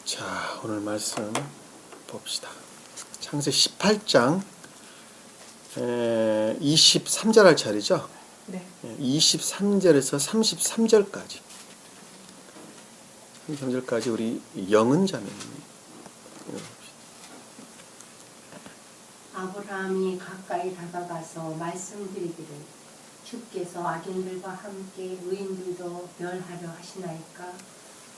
자, 오늘 말씀 봅시다. 창세기 18장 23절 할 차례죠? 네. 23절에서 33절까지. 33절까지 우리 영은자매님. 아브라함이 가까이 다가가서 말씀드리기를 주께서 악인들과 함께 의인들도 멸하려 하시나이까?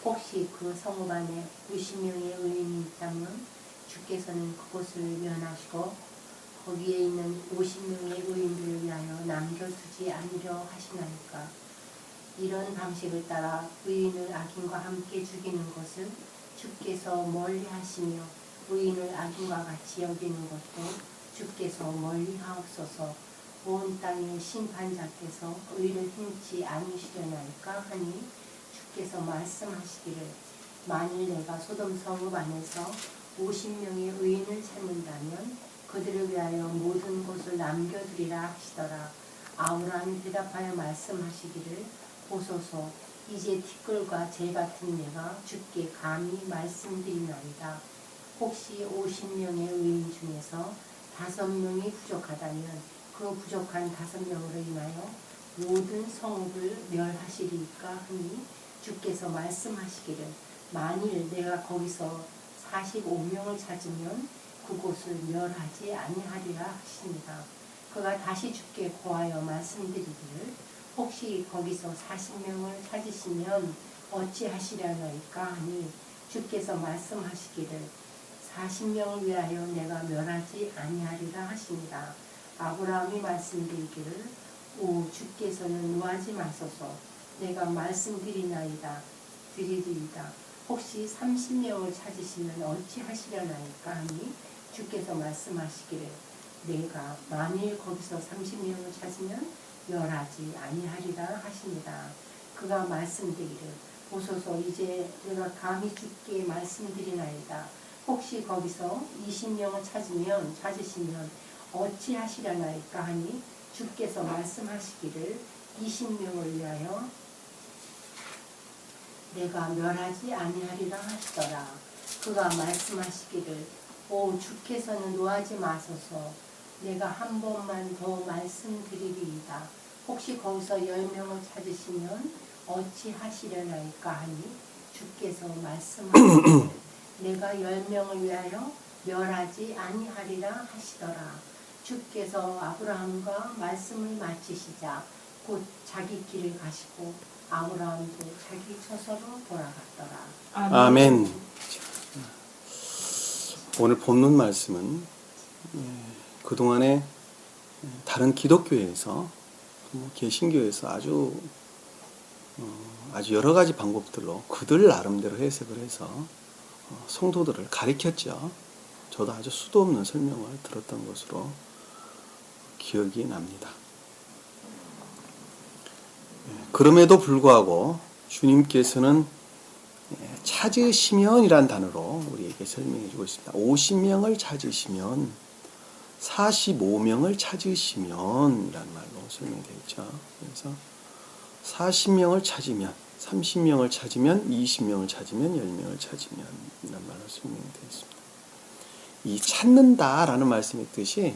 혹시 그 성읍 안에 90명의 의인이 있다면 주께서는 그곳을 멸하시고 거기에 있는 50명의 의인들을 위하여 남겨두지 않으려 하시나이까? 이런 방식을 따라 의인을 악인과 함께 죽이는 것을 주께서 멀리 하시며 의인을 악인과 같이 여기는 것도 주께서 멀리 하옵소서. 온 땅의 심판자께서 의를 행치 않으시려나이까 하니 주께서 말씀하시기를 만일 내가 소돔 성읍 안에서 50명의 의인을 찾는다면 그들을 위하여 모든 곳을 남겨두리라 하시더라. 아브라함이 대답하여 말씀하시기를 보소서 이제 티끌과 재 같은 내가 주께 감히 말씀드리나이다. 혹시 50명의 의인 중에서 5명이 부족하다면 그 부족한 5명으로 인하여 모든 성읍을 멸하시리까 하니 주께서 말씀하시기를 만일 내가 거기서 45명을 찾으면 그곳을 멸하지 아니하리라 하십니다. 그가 다시 주께 고하여 말씀드리기를 혹시 거기서 40명을 찾으시면 어찌하시려나이까 하니 주께서 말씀하시기를 40명을 위하여 내가 멸하지 아니하리라 하십니다. 아브라함이 말씀드리기를 오 주께서는 노하지 마소서 내가 말씀드리나이다 드리리이다. 혹시 30명을 찾으시면 어찌하시려나이까 하니 주께서 말씀하시기를 내가 만일 거기서 30명을 찾으면 멸하지 아니하리라 하십니다. 그가 말씀드리기를 보소서 이제 내가 감히 주께 말씀드리나이다. 혹시 거기서 20명을 찾으시면 어찌하시려나이까 하니 주께서 말씀하시기를 20명을 위하여 내가 멸하지 아니하리라 하시더라. 그가 말씀하시기를 오 주께서는 노하지 마소서 내가 한 번만 더 말씀드리리이다. 혹시 거기서 10명을 찾으시면 어찌하시려나이까 하니 주께서 말씀하시기를 내가 10명을 위하여 멸하지 아니하리라 하시더라. 주께서 아브라함과 말씀을 마치시자 곧 자기 길을 가시고 아브라함도 자기 처소로 돌아갔더라. 아멘. 오늘 본문 말씀은 그동안에 다른 기독교에서 개신교에서 아주 여러 가지 방법들로 그들 나름대로 해석을 해서 성도들을 가리켰죠. 저도 아주 수도 없는 설명을 들었던 것으로 기억이 납니다. 그럼에도 불구하고 주님께서는 찾으시면이란 단어로 우리에게 설명해 주고 있습니다. 50명을 찾으시면 45명을 찾으시면 이란 말로 설명되어 있죠. 그래서 40명을 찾으면 30명을 찾으면 20명을 찾으면 10명을 찾으면 이란 말로 설명되어 있습니다. 이 찾는다라는 말씀의 뜻이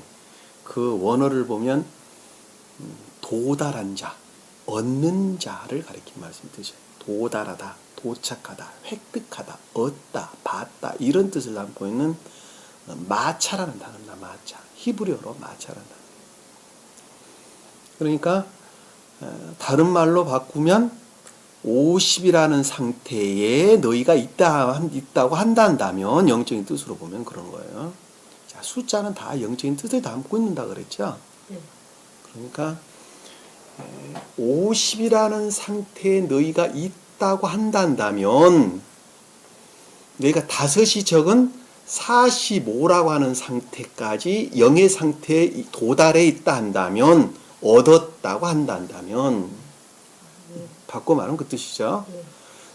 그 원어를 보면 도달한 자, 얻는 자를 가리킨 말씀 뜻이에요. 도달하다, 도착하다, 획득하다, 얻다, 받다 이런 뜻을 담고 있는 마차라는 단어입니다. 마차. 히브리어로 마차라는 단어. 그러니까 다른 말로 바꾸면 50이라는 상태에 너희가 있다고 한다면 영적인 뜻으로 보면 그런 거예요. 자, 숫자는 다 영적인 뜻을 담고 있는다 그랬죠. 네. 그러니까 50이라는 상태에 너희가 있다고 한다면 너희가 5이 적은 45라고 하는 상태까지 영의 상태에 도달해 있다 한다면 얻었다고 한다면 바꿔 말하면 그 뜻이죠. 네.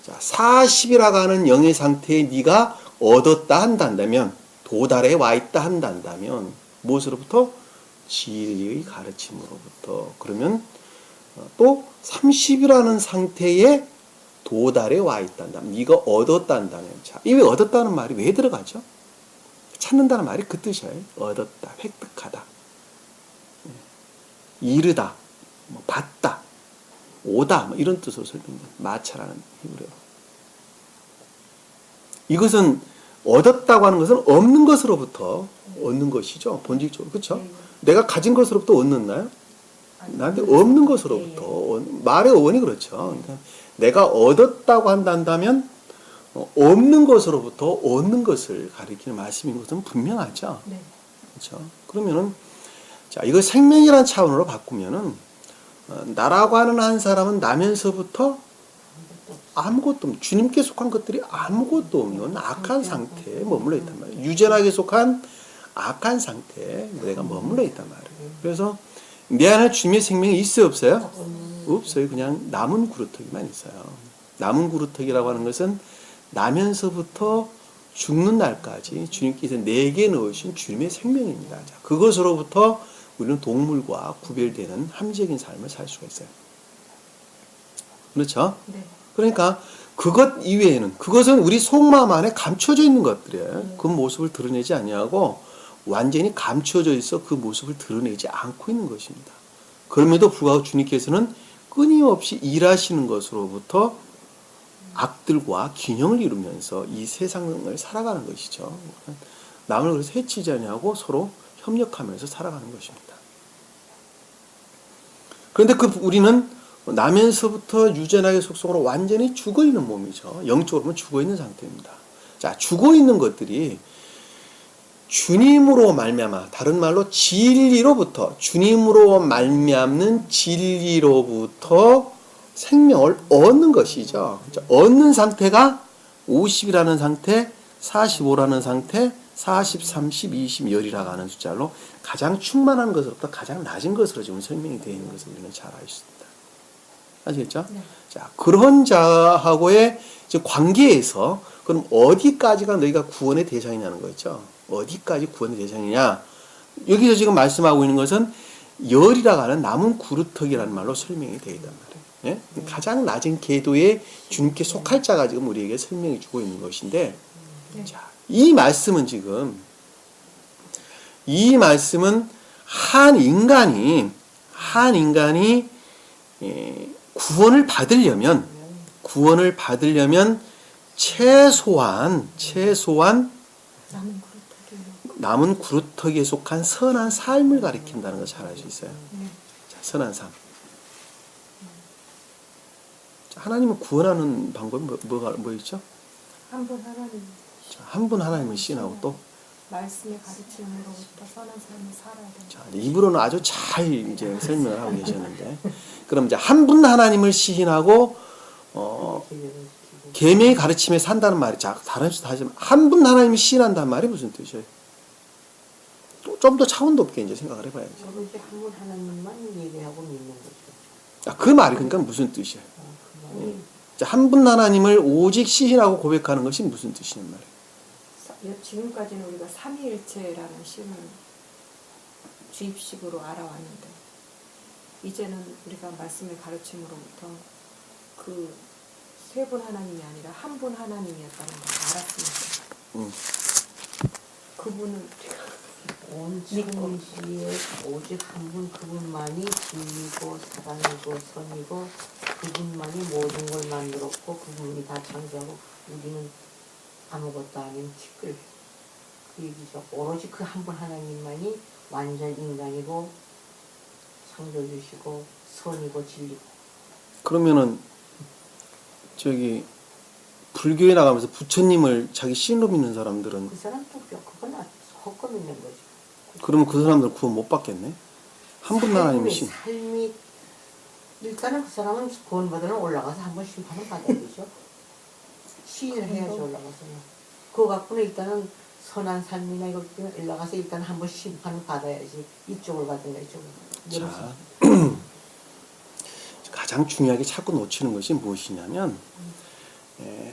자, 40이라고 하는 영의 상태에 네가 얻었다 한다면 도달해 와 있다 한다면 무엇으로부터? 진리의 가르침으로부터. 그러면 또 30이라는 상태에 도달에 와 있단다. 네가 얻었단다는 자, 이 왜 얻었다는 말이 왜 들어가죠? 찾는다는 말이 그 뜻이에요. 얻었다, 획득하다, 이르다, 뭐 받다, 오다, 뭐 이런 뜻으로 설명됩니다. 마차라는 히브리어로. 이것은 얻었다고 하는 것은 없는 것으로부터 얻는 것이죠. 본질적으로. 그렇죠? 내가 가진 것으로부터 얻는나요? 나한테 없는 것으로부터 말의 어원이 그렇죠. 그러니까 내가 얻었다고 한다면 없는 것으로부터 얻는 것을 가리키는 말씀인 것은 분명하죠. 네. 그렇죠. 그러면은 자 이거 생명이라는 차원으로 바꾸면은 나라고 하는 한 사람은 나면서부터 아무것도 없는 주님께 속한 것들이 아무것도 없는 악한 상태에 머물러 있단 말이에요. 유전하게 속한 악한 상태에 내가 머물러 있단 말이에요. 그래서 내 안에 주님의 생명이 있어요, 없어요? 없어요. 그냥 남은 구루터기만 있어요. 남은 구루터기라고 하는 것은 나면서부터 죽는 날까지 주님께서 내게 넣으신 주님의 생명입니다. 자, 그것으로부터 우리는 동물과 구별되는 함재적인 삶을 살 수가 있어요. 그렇죠? 네. 그러니까 그것 이외에는 그것은 우리 속마음 안에 감춰져 있는 것들이에요. 그 모습을 드러내지 아니하고 완전히 감춰져 있어 그 모습을 드러내지 않고 있는 것입니다. 그럼에도 불구하고 주님께서는 끊임없이 일하시는 것으로부터 악들과 균형을 이루면서 이 세상을 살아가는 것이죠. 남을 그래서 해치지 아니하고 서로 협력하면서 살아가는 것입니다. 그런데 우리는 나면서부터 유전하게 속성으로 완전히 죽어있는 몸이죠. 영적으로는 죽어있는 상태입니다. 자, 죽어있는 것들이 주님으로 말미암아 다른 말로 진리로부터 주님으로 말미암는 진리로부터 생명을 얻는 것이죠. 얻는 상태가 50이라는 상태, 45라는 상태, 40, 30, 20, 열이라고 하는 숫자로 가장 충만한 것으로부터 가장 낮은 것으로 지금 설명이 되어 있는 것을 우리는 잘 알 수 있습니다. 아시겠죠? 네. 자, 그런 자하고의 관계에서 그럼 어디까지가 너희가 구원의 대상이냐는 거죠. 어디까지 구원의 대상이냐? 여기서 지금 말씀하고 있는 것은 열이라고 하는 남은 구루터기라는 말로 설명이 되어 있단 말이에요. 예? 가장 낮은 궤도에 주님께 속할 자가 지금 우리에게 설명해 주고 있는 것인데, 자, 이 말씀은 한 인간이 구원을 받으려면 최소한 남은 구루터기에 속한 선한 삶을 가리킨다는 걸 잘 알 수 있어요. 자, 선한 삶. 자, 하나님을 구원하는 방법이 뭐였죠? 한 분 하나님. 한 분 하나님을 시인하고 또 말씀의 가르침으로부터 선한 삶을 살아야 된다. 자, 입으로는 아주 잘 이제 설명을 하고 계셨는데, 그럼 이제 한 분 하나님을 시인하고 계명의 가르침에 산다는 말이 자 다른 다시 한 분 하나님을 시인한다는 말이 무슨 뜻이에요? 좀 더 차원도 없게 이제 생각을 해봐야지. 이제 한 분 하나님만 얘기하고 믿는 거죠. 자, 그 말이 그러니까 무슨 뜻이에요? 자, 한 분 하나님을 오직 시인하고 고백하는 것이 무슨 뜻이냐는 말이에요. 지금까지는 우리가 삼위일체라는 신을 주입식으로 알아왔는데 이제는 우리가 말씀의 가르침으로부터 그 세 분 하나님이 아니라 한 분 하나님이었다는 걸 알았습니다. 그분을 온 천지에 오직 한 분 그분만이 진리고 사랑이고 선이고 그분만이 모든 걸 만들었고 그분이 다 창조하고 우리는 아무것도 아닌 티끌 그 얘기죠. 오로지 그 한 분 하나님만이 완전 인간이고 창조주시고 선이고 진리고. 그러면은 불교에 나가면서 부처님을 자기 신으로 믿는 사람들은 그 사람 또 그건 헛거 믿는 거죠. 그러면 그 사람들은 구원 못 받겠네. 한 분 하나님이 신. 삶이 일단은 그 사람은 구원받으면 올라가서 한번 심판을 받아야 되죠. 시인을 해야지 올라가서는. 그거 갖고는 일단은 선한 삶이나 이걸 올라가서 일단 한번 심판을 받아야지. 이쪽을 받든가 이쪽을. 자, 가장 중요하게 자꾸 놓치는 것이 무엇이냐면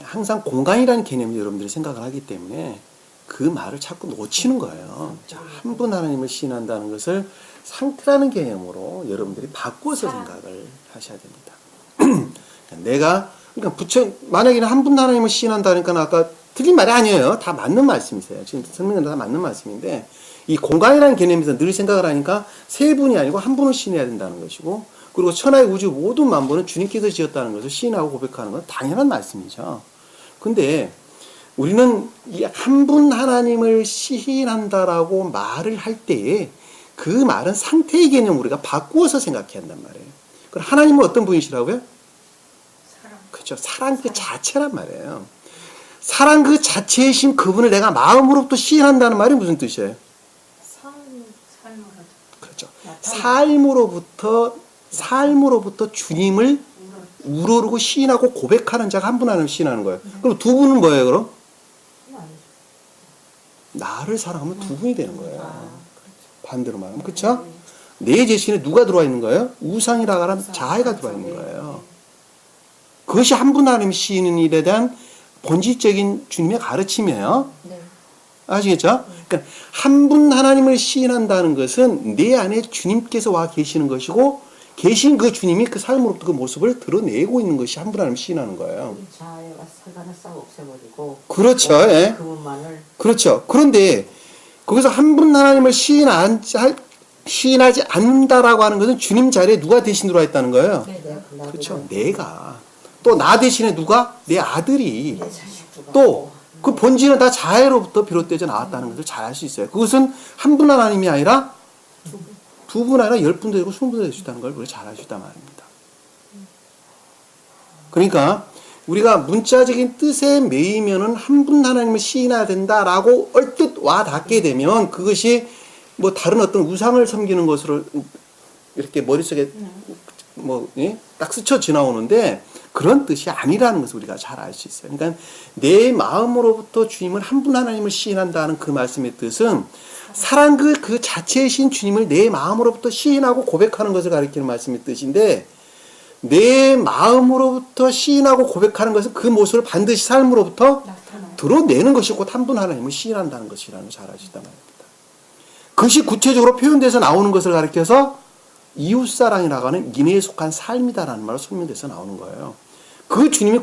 항상 공간이라는 개념을 여러분들이 생각을 하기 때문에 그 말을 자꾸 놓치는 거예요. 자, 한 분 하나님을 시인한다는 것을 상태라는 개념으로 여러분들이 바꿔서 생각을 하셔야 됩니다. 내가 그러니까 만약에는 한 분 하나님을 시인한다니까 아까 틀린 말이 아니에요. 다 맞는 말씀이세요. 지금 설명은 다 맞는 말씀인데 이 공간이라는 개념에서 늘 생각을 하니까 세 분이 아니고 한 분을 시인해야 된다는 것이고 그리고 천하의 우주 모든 만물은 주님께서 지었다는 것을 시인하고 고백하는 건 당연한 말씀이죠. 근데 우리는 이 한 분 하나님을 시인한다라고 말을 할 때에 그 말은 상태의 개념을 우리가 바꾸어서 생각해야 한단 말이에요. 그럼 하나님은 어떤 분이시라고요? 사랑. 그렇죠. 사랑 그 자체란 말이에요. 사랑 그 자체이신 그분을 내가 마음으로부터 시인한다는 말이 무슨 뜻이에요? 삶으로. 그렇죠. 삶으로부터 주님을 우러르고 시인하고 고백하는 자가 한 분 하나님 시인하는 거예요. 그럼 두 분은 뭐예요, 그럼? 나를 사랑하면 두 분이 되는 거예요. 반대로 말하면. 그렇죠? 내 제신에 누가 들어와 있는 거예요? 우상이라고 하는 자아가 들어와 있는 거예요. 그것이 한 분 하나님 시인은 일에 대한 본질적인 주님의 가르침이에요. 네. 아시겠죠? 그러니까 한 분 하나님을 시인한다는 것은 내 안에 주님께서 와 계시는 것이고 계신 그 주님이 그 삶으로부터 그 모습을 드러내고 있는 것이 한 분 하나님을 시인하는 거예요. 자아와 사관을 싹 없애버리고 그렇죠. 예. 그분만을 그렇죠. 그런데 거기서 한 분 하나님을 시인하지 않는다라고 하는 것은 주님 자리에 누가 대신 들어와 있다는 거예요. 네. 그렇죠. 내가. 또 나 대신에 누가? 내 아들이. 내 자식도 또 그 본질은 다 자애로부터 비롯되어 나왔다는 것을 잘 알 수 있어요. 그것은 한 분 하나님이 아니라 두 분 아니라 10분도 되고 20분도 될 수 있다는 걸 우리 잘 알 수 있단 말입니다. 그러니까 우리가 문자적인 뜻에 매이면은 한 분 하나님을 시인해야 된다라고 얼뜻 와 닿게 되면 그것이 뭐 다른 어떤 우상을 섬기는 것으로 이렇게 머릿속에 딱 스쳐 지나오는데 그런 뜻이 아니라는 것을 우리가 잘 알 수 있어요. 그러니까 내 마음으로부터 주님을 한 분 하나님을 시인한다는 그 말씀의 뜻은 사랑 그 자체이신 주님을 내 마음으로부터 시인하고 고백하는 것을 가리키는 말씀의 뜻인데 내 마음으로부터 시인하고 고백하는 것은 그 모습을 반드시 삶으로부터 드러내는 것이 곧 한 분 하나님을 시인한다는 것이라는 걸 잘 알 수 있단 말입니다. 그것이 구체적으로 표현돼서 나오는 것을 가리켜서 이웃사랑이라고 하는 인애에 속한 삶이다라는 말로 설명돼서 나오는 거예요. 그 주님이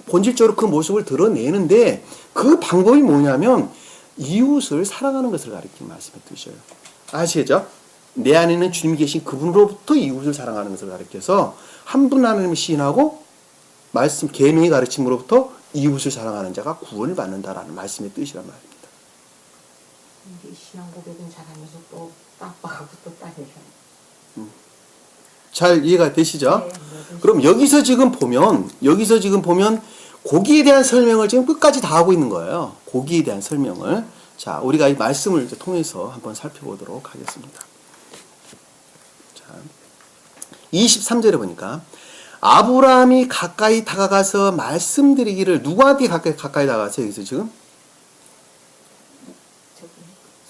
본질적으로 그 모습을 드러내는데 그 방법이 뭐냐면 이웃을 사랑하는 것을 가리키는 말씀의 뜻이에요. 아시겠죠? 내 안에는 주님이 계신 그분으로부터 이웃을 사랑하는 것을 가리켜서 한 분 하나님을 시인하고 말씀 계명의 가르침으로부터 이웃을 사랑하는 자가 구원을 받는다라는 말씀의 뜻이란 말입니다. 이게 신앙 고백은 잘하면서 또 깜빡하고 또 따내요. 잘 이해가 되시죠? 네. 그럼 여기서 지금 보면 고기에 대한 설명을 지금 끝까지 다 하고 있는 거예요. 고기에 대한 설명을. 자, 우리가 이 말씀을 이제 통해서 한번 살펴보도록 하겠습니다. 자, 23절에 보니까 아브라함이 가까이 다가가서 말씀드리기를 누구한테 가까이 다가가세요? 여기서 지금?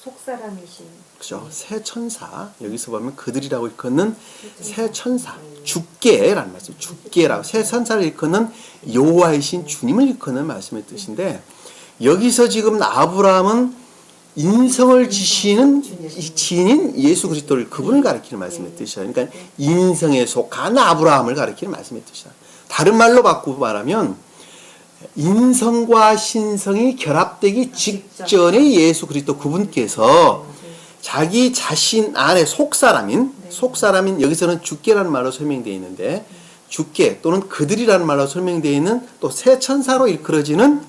속사람이신 그죠? 새 천사. 여기서 보면 그들이라고 일컫는 새 천사. 주께라는 말씀. 주께라고. 새 천사를 일컫는 여호와이신 주님을 일컫는 말씀의 뜻인데 여기서 지금 아브라함은 인성을 지시는 지인인 예수 그리스도를 그분을 가리키는 말씀의 뜻이에요. 그러니까 인성에 속한 아브라함을 가리키는 말씀의 뜻이다. 다른 말로 바꾸고 말하면 인성과 신성이 결합되기 직전에 예수 그리스도 그분께서 자기 자신 안에 속사람인 여기서는 주께라는 말로 설명되어 있는데 주께 또는 그들이라는 말로 설명되어 있는 또 새 천사로 일컬어지는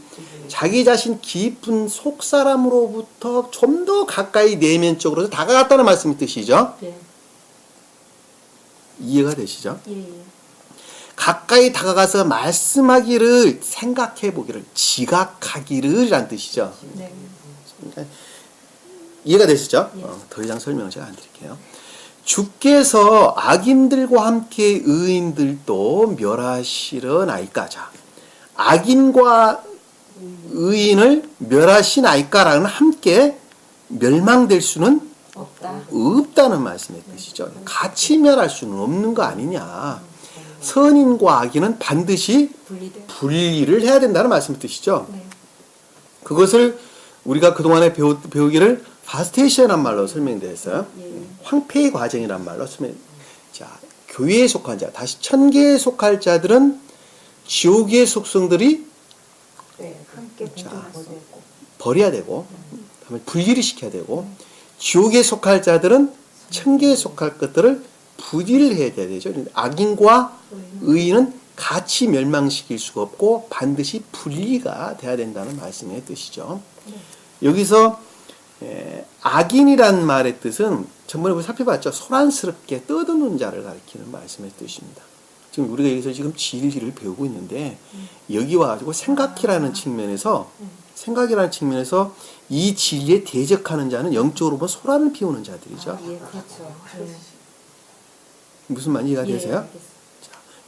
자기 자신 깊은 속사람으로부터 좀 더 가까이 내면적으로 다가갔다는 말씀의 뜻이죠. 네. 이해가 되시죠? 예. 가까이 다가가서 말씀하기를 생각해 보기를 지각하기를 이란 뜻이죠. 네. 이해가 되시죠? 예. 더 이상 설명을 제가 안 드릴게요. 주께서 악인들과 함께 의인들도 멸하시려나이까. 자, 악인과 의인을 멸하시나이까라는 함께 멸망될 수는 없다는 말씀의 뜻이죠. 같이 멸할 수는 없는 거 아니냐. 선인과 악인은 반드시 분리를 해야 된다는 말씀의 뜻이죠. 네. 그것을 우리가 그동안에 배우기를 파스테이션이란 말로 설명되었어요. 황폐의 과정이란 말로 설명. 자, 교회에 속한 자, 다시 천계에 속할 자들은 지옥의 속성들이 함께 자, 보존할 수 없고 버려야 되고, 다음에 분리를 시켜야 되고, 지옥에 속할 자들은 천계에 속할 것들을 분리를 해야 되죠. 악인과 의인은 같이 멸망시킬 수가 없고 반드시 분리가 돼야 된다는 말씀의 뜻이죠. 여기서 악인이란 말의 뜻은 전번에 우리 살펴봤죠. 소란스럽게 떠드는 자를 가리키는 말씀의 뜻입니다. 지금 우리가 여기서 지금 진리를 배우고 있는데 여기 와가지고 생각이라는 측면에서 이 진리에 대적하는 자는 영적으로 보면 소란을 피우는 자들이죠. 예, 그렇죠. 무슨 말인지 이해가 되세요? 알겠습니다.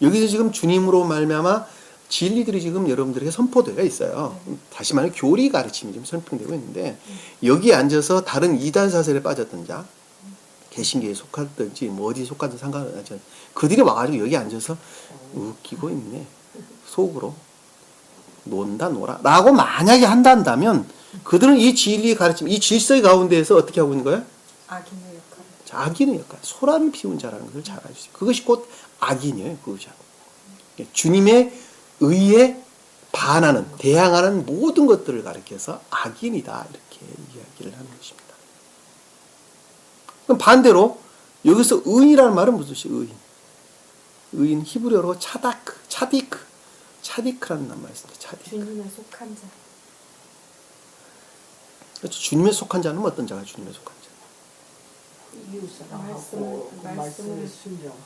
여기서 지금 주님으로 말미암아 진리들이 지금 여러분들에게 선포되어 있어요. 다시 말해 교리 가르침이 지금 설명되고 있는데 여기에 앉아서 다른 이단 사설에 빠졌던 자, 개신교에 속하든지 뭐 어디에 속하든 상관은 없죠. 그들이 와가지고 여기 앉아서 웃기고 있네. 속으로 논다 놀아 라고 만약에 한다면 그들은 이 진리 가르침, 이 질서의 가운데에서 어떻게 하고 있는 거예요? 악인의 역할. 자, 악인의 역할, 소란을 피운 자라는 것을 잘 아주세요. 그것이 곧 악인이에요. 그것이. 주님의 의에 반하는, 대항하는 모든 것들을 가리켜서 악인이다. 이렇게 이야기를 하는 것입니다. 그럼 반대로 여기서 의인이라는 말은 무슨 뜻이에요? 의인. 의인 히브리어로 차디크라는 말이 있습니다. 차디크. 주님에 속한 자. 그렇죠. 주님에 속한 자는 어떤 자가 주님에 속한 자? 이웃사랑하고 말씀을 순종하고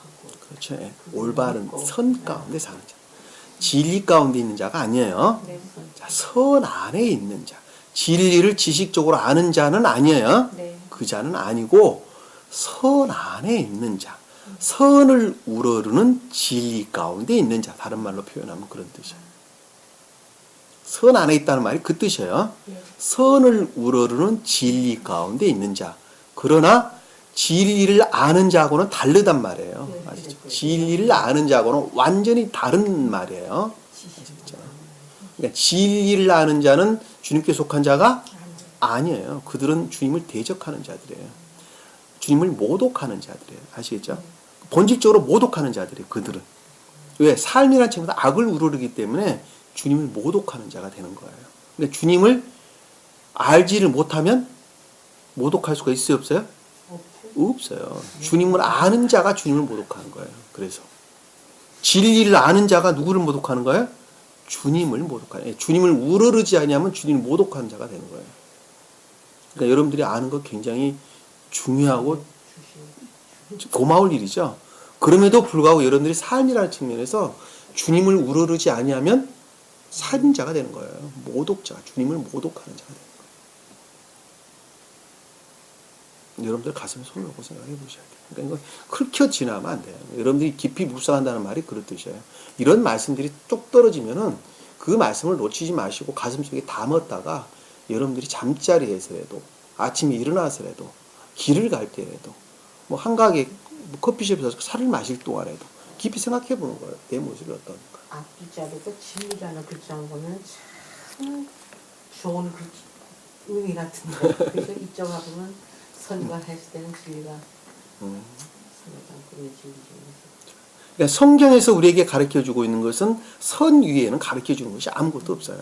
그렇죠. 예. 올바른 선 가운데 사는 자. 진리 가운데 있는 자가 아니에요. 네. 자, 선 안에 있는 자. 진리를 지식적으로 아는 자는 아니에요. 네. 그 자는 아니고 선 안에 있는 자. 선을 우러르는 진리 가운데 있는 자. 다른 말로 표현하면 그런 뜻이에요. 선 안에 있다는 말이 그 뜻이에요. 네. 선을 우러르는 진리 가운데 있는 자. 그러나 진리를 아는 자하고는 다르단 말이에요. 네. 아시죠? 진리를 아는 자하고는 완전히 다른 말이에요. 아시죠? 그러니까 진리를 아는 자는 주님께 속한 자가 아니에요. 그들은 주님을 대적하는 자들이에요. 주님을 모독하는 자들이에요. 아시겠죠? 본질적으로 모독하는 자들이에요. 그들은. 왜? 삶이라는 측면에서 악을 우러르기 때문에 주님을 모독하는 자가 되는 거예요. 근데 주님을 알지를 못하면 모독할 수가 있어요? 없어요? 없어요. 주님을 아는 자가 주님을 모독하는 거예요. 그래서 진리를 아는 자가 누구를 모독하는 거예요? 주님을 모독하는 거예요. 주님을 우러르지 아니하면 주님을 모독하는 자가 되는 거예요. 그러니까 여러분들이 아는 거 굉장히 중요하고 고마울 일이죠. 그럼에도 불구하고 여러분들이 삶이라는 측면에서 주님을 우러르지 아니하면 살인자가 되는 거예요. 모독자, 주님을 모독하는 자가 되는 거예요. 여러분들 가슴에 손을 놓고 생각해 보셔야 돼요. 그러니까 이거 흘켜 지나면 안 돼요. 여러분들이 깊이 묵상한다는 말이 그런 뜻이에요. 이런 말씀들이 뚝 떨어지면은 그 말씀을 놓치지 마시고 가슴속에 담았다가 여러분들이 잠자리에서라도 아침에 일어나서라도 길을 갈 때라도 뭐 한가하게 커피숍에서 차를 마실 동안에도 깊이 생각해 보는 거예요. 내 모습이 어떤가. 앞글자리도 진리라는 글자를 보면 참 좋은 의미 같은데 그래서 이쪽으로 보면 선과 했을 때는 진리가 선하지 않고 진리죠. 그러니까 성경에서 우리에게 가르쳐주고 있는 것은 선 위에는 가르쳐주는 것이 아무것도 없어요.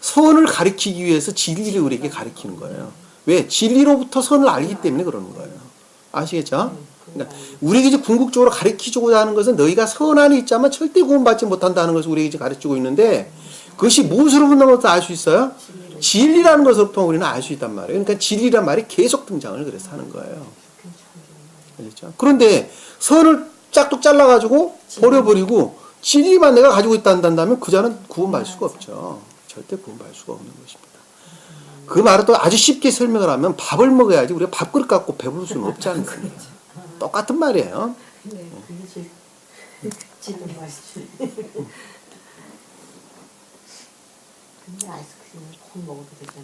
선을 가리키기 위해서 진리를 우리에게 가르치는 거예요. 왜? 진리로부터 선을 알기 때문에 그러는 거예요. 아시겠죠? 그러니까 우리에게 이제 궁극적으로 가르치고자 하는 것은 너희가 선 안에 있자면 절대 구원받지 못한다는 것을 우리에게 이제 가르치고 있는데 그것이 무엇으로부터 알 수 있어요? 진리라는 것으로부터 우리는 알 수 있단 말이에요. 그러니까 진리란 말이 계속 등장을 그래서 하는 거예요. 알겠죠? 그런데 선을 짝뚝 잘라가지고 버려버리고 진리만 내가 가지고 있다면 그 자는 구원받을 수가 없죠. 절대 구원받을 수가 없는 것입니다. 그 말을 또 아주 쉽게 설명을 하면 밥을 먹어야지 우리가 밥그릇 갖고 배부를 수는 없지 않습니까? 똑같은 말이에요. 네, 그게 제일 지금 맛있지. 근데 아이스크림을 콩 먹어도 되잖아.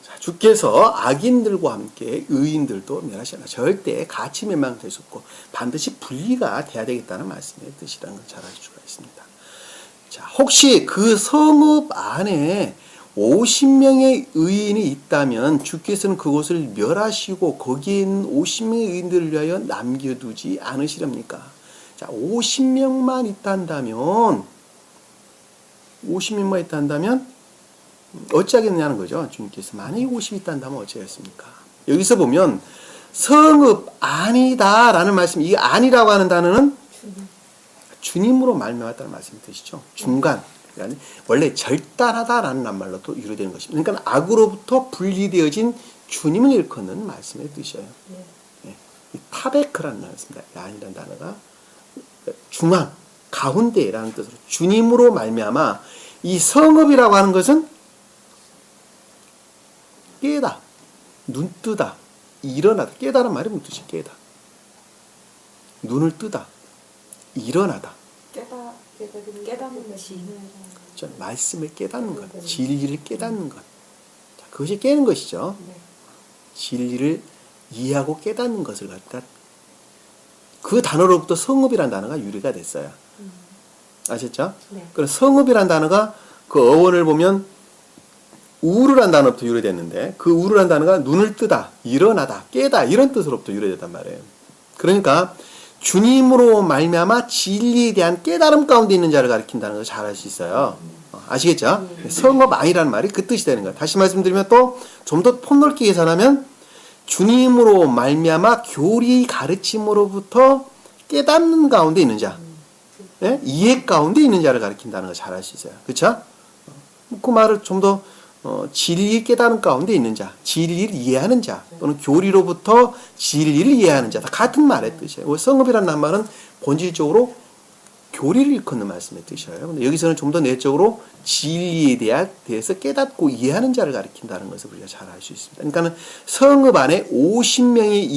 자, 주께서 악인들과 함께 의인들도 멸하시나 절대 같이 멸망될 수 없고 반드시 분리가 돼야 되겠다는 말씀의 뜻이라는 걸 잘 알 수가 있습니다. 자, 혹시 그 성읍 안에 50명의 의인이 있다면 주께서는 그곳을 멸하시고 거기에 있는 50명의 의인들을 위하여 남겨두지 않으시렵니까? 자, 50명만 있단다면 50명만 있단다면 어찌하겠느냐는 거죠. 주님께서 만약에 50이 있단다면 어찌하겠습니까? 여기서 보면 성읍 아니다라는 말씀, 이 아니라고 하는 단어는 주님으로 말미암았다는 말씀이 드시죠. 중간. 그러니까 원래 절단하다라는 말로 또 유래되는 것입니다. 그러니까 악으로부터 분리되어진 주님을 일컫는 말씀의 뜻이에요. 네. 이 타베크라는 단어입니다. 아니라는 단어가 중앙, 가운데라는 뜻으로 주님으로 말미암아 이 성읍이라고 하는 것은 깨다, 눈뜨다, 일어나다. 깨다는 말이 무슨 뜻이에요? 깨다. 눈을 뜨다, 일어나다. 깨닫는 것이 말씀을 깨닫는 것, 진리를 깨닫는 것. 자, 그것이 깨는 것이죠. 진리를 이해하고 깨닫는 것을 갖다 그 단어로부터 성읍이라는 단어가 유래가 됐어요. 아셨죠? 네. 그럼 성읍이라는 단어가 그 어원을 보면 우르란 단어부터 유래됐는데 그 우르란 단어가 눈을 뜨다, 일어나다, 깨다 이런 뜻으로부터 유래됐단 말이에요. 그러니까 주님으로 말미암아 진리에 대한 깨달음 가운데 있는 자를 가리킨다는 걸 잘 알 수 있어요. 아시겠죠? 성읍 아니라는 말이 그 뜻이 되는 거예요. 다시 말씀드리면 또 좀 더 폭넓게 계산하면 주님으로 말미암아 교리 가르침으로부터 깨닫는 가운데 있는 자, 예? 이해 가운데 있는 자를 가리킨다는 걸 잘 알 수 있어요. 그렇죠? 그 말을 좀 더 진리 깨닫는 가운데 있는 자, 진리를 이해하는 자, 또는 교리로부터 진리를 이해하는 자, 다 같은 말의 뜻이에요. 성읍이라는 말은 본질적으로 교리를 일컫는 말씀의 뜻이에요. 근데 여기서는 좀 더 내적으로 진리에 대해서 깨닫고 이해하는 자를 가리킨다는 것을 우리가 잘 알 수 있습니다. 그러니까 성읍 안에 50명의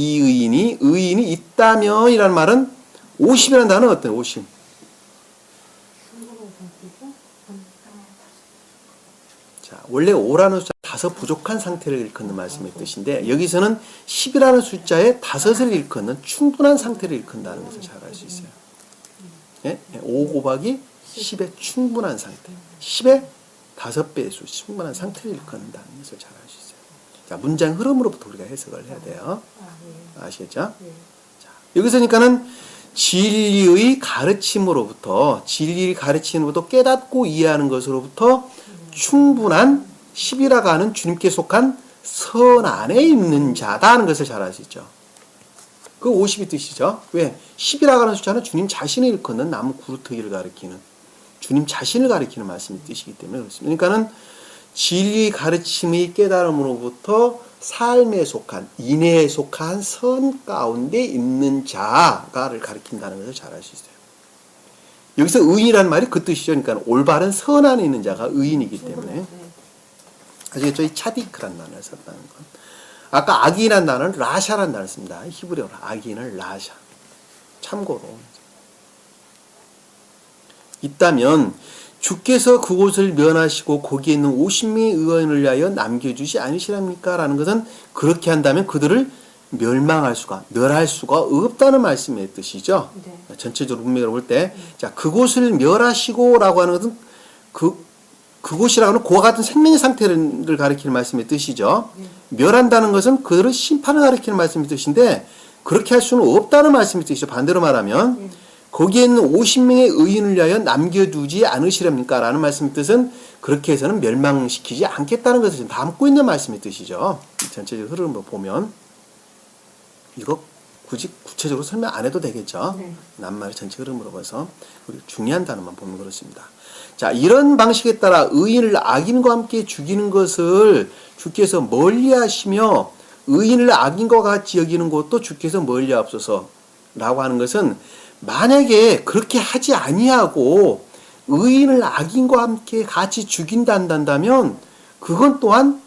의인이 있다면이라는 말은 50이라는 단어는 어떤 50? 자, 원래 5라는 숫자 5 부족한 상태를 일컫는 말씀의 뜻인데 여기서는 10이라는 숫자에 5을 일컫는 충분한 상태를 일컫는다는 것을 잘 알 수 있어요. 예? 5 곱하기 10의 충분한 상태. 10의 5배의 수, 충분한 상태를 일컫는다는 것을 잘 알 수 있어요. 자, 문장 흐름으로부터 우리가 해석을 해야 돼요. 아시겠죠? 자, 여기서 그러니까는 진리의 가르침으로부터 깨닫고 이해하는 것으로부터 충분한 10이라고 하는 주님께 속한 선 안에 있는 자다 하는 것을 잘 알 수 있죠. 그 50이 뜻이죠. 왜? 10이라고 하는 숫자는 주님 자신을 일컫는 나무 구루터기를 가리키는 주님 자신을 가리키는 말씀의 뜻이기 때문에 그렇습니다. 그러니까는 진리 가르침의 깨달음으로부터 삶에 속한, 인애에 속한 선 가운데 있는 자가를 가리킨다는 것을 잘 알 수 있어요. 여기서 의인이라는 말이 그 뜻이죠. 그러니까 올바른 선 안에 있는 자가 의인이기 때문에. 아시겠죠? 이 차디크라는 단어를 썼다는 건. 아까 악인이라는 단어는 라샤라는 단어를 씁니다. 히브리어로 악인을 라샤. 참고로. 있다면 주께서 그곳을 멸하시고 거기에 있는 50명의 의원을 위하여 남겨주지 않으시랍니까? 라는 것은 그렇게 한다면 그들을 멸할 수가 없다는 말씀의 뜻이죠. 네. 전체적으로 문맥으로 볼 때, 자, 그곳을 멸하시고 라고 하는 것은 그곳이라고 하는 그와 같은 생명의 상태를 가리키는 말씀의 뜻이죠. 멸한다는 것은 그들을 심판을 가리키는 말씀의 뜻인데, 그렇게 할 수는 없다는 말씀의 뜻이죠. 반대로 말하면, 거기에 있는 50명의 의인을 위하여 남겨두지 않으시렵니까? 라는 말씀의 뜻은 그렇게 해서는 멸망시키지 않겠다는 것을 담고 있는 말씀의 뜻이죠. 전체적 흐름을 보면. 이거 굳이 구체적으로 설명 안 해도 되겠죠. 네. 낱말의 전체 흐름으로 봐서 우리 중요한 단어만 보면 그렇습니다. 자, 이런 방식에 따라 의인을 악인과 함께 죽이는 것을 주께서 멀리하시며 의인을 악인과 같이 여기는 것도 주께서 멀리하옵소서라고 하는 것은 만약에 그렇게 하지 아니하고 의인을 악인과 함께 같이 죽인다 한다면 그건 또한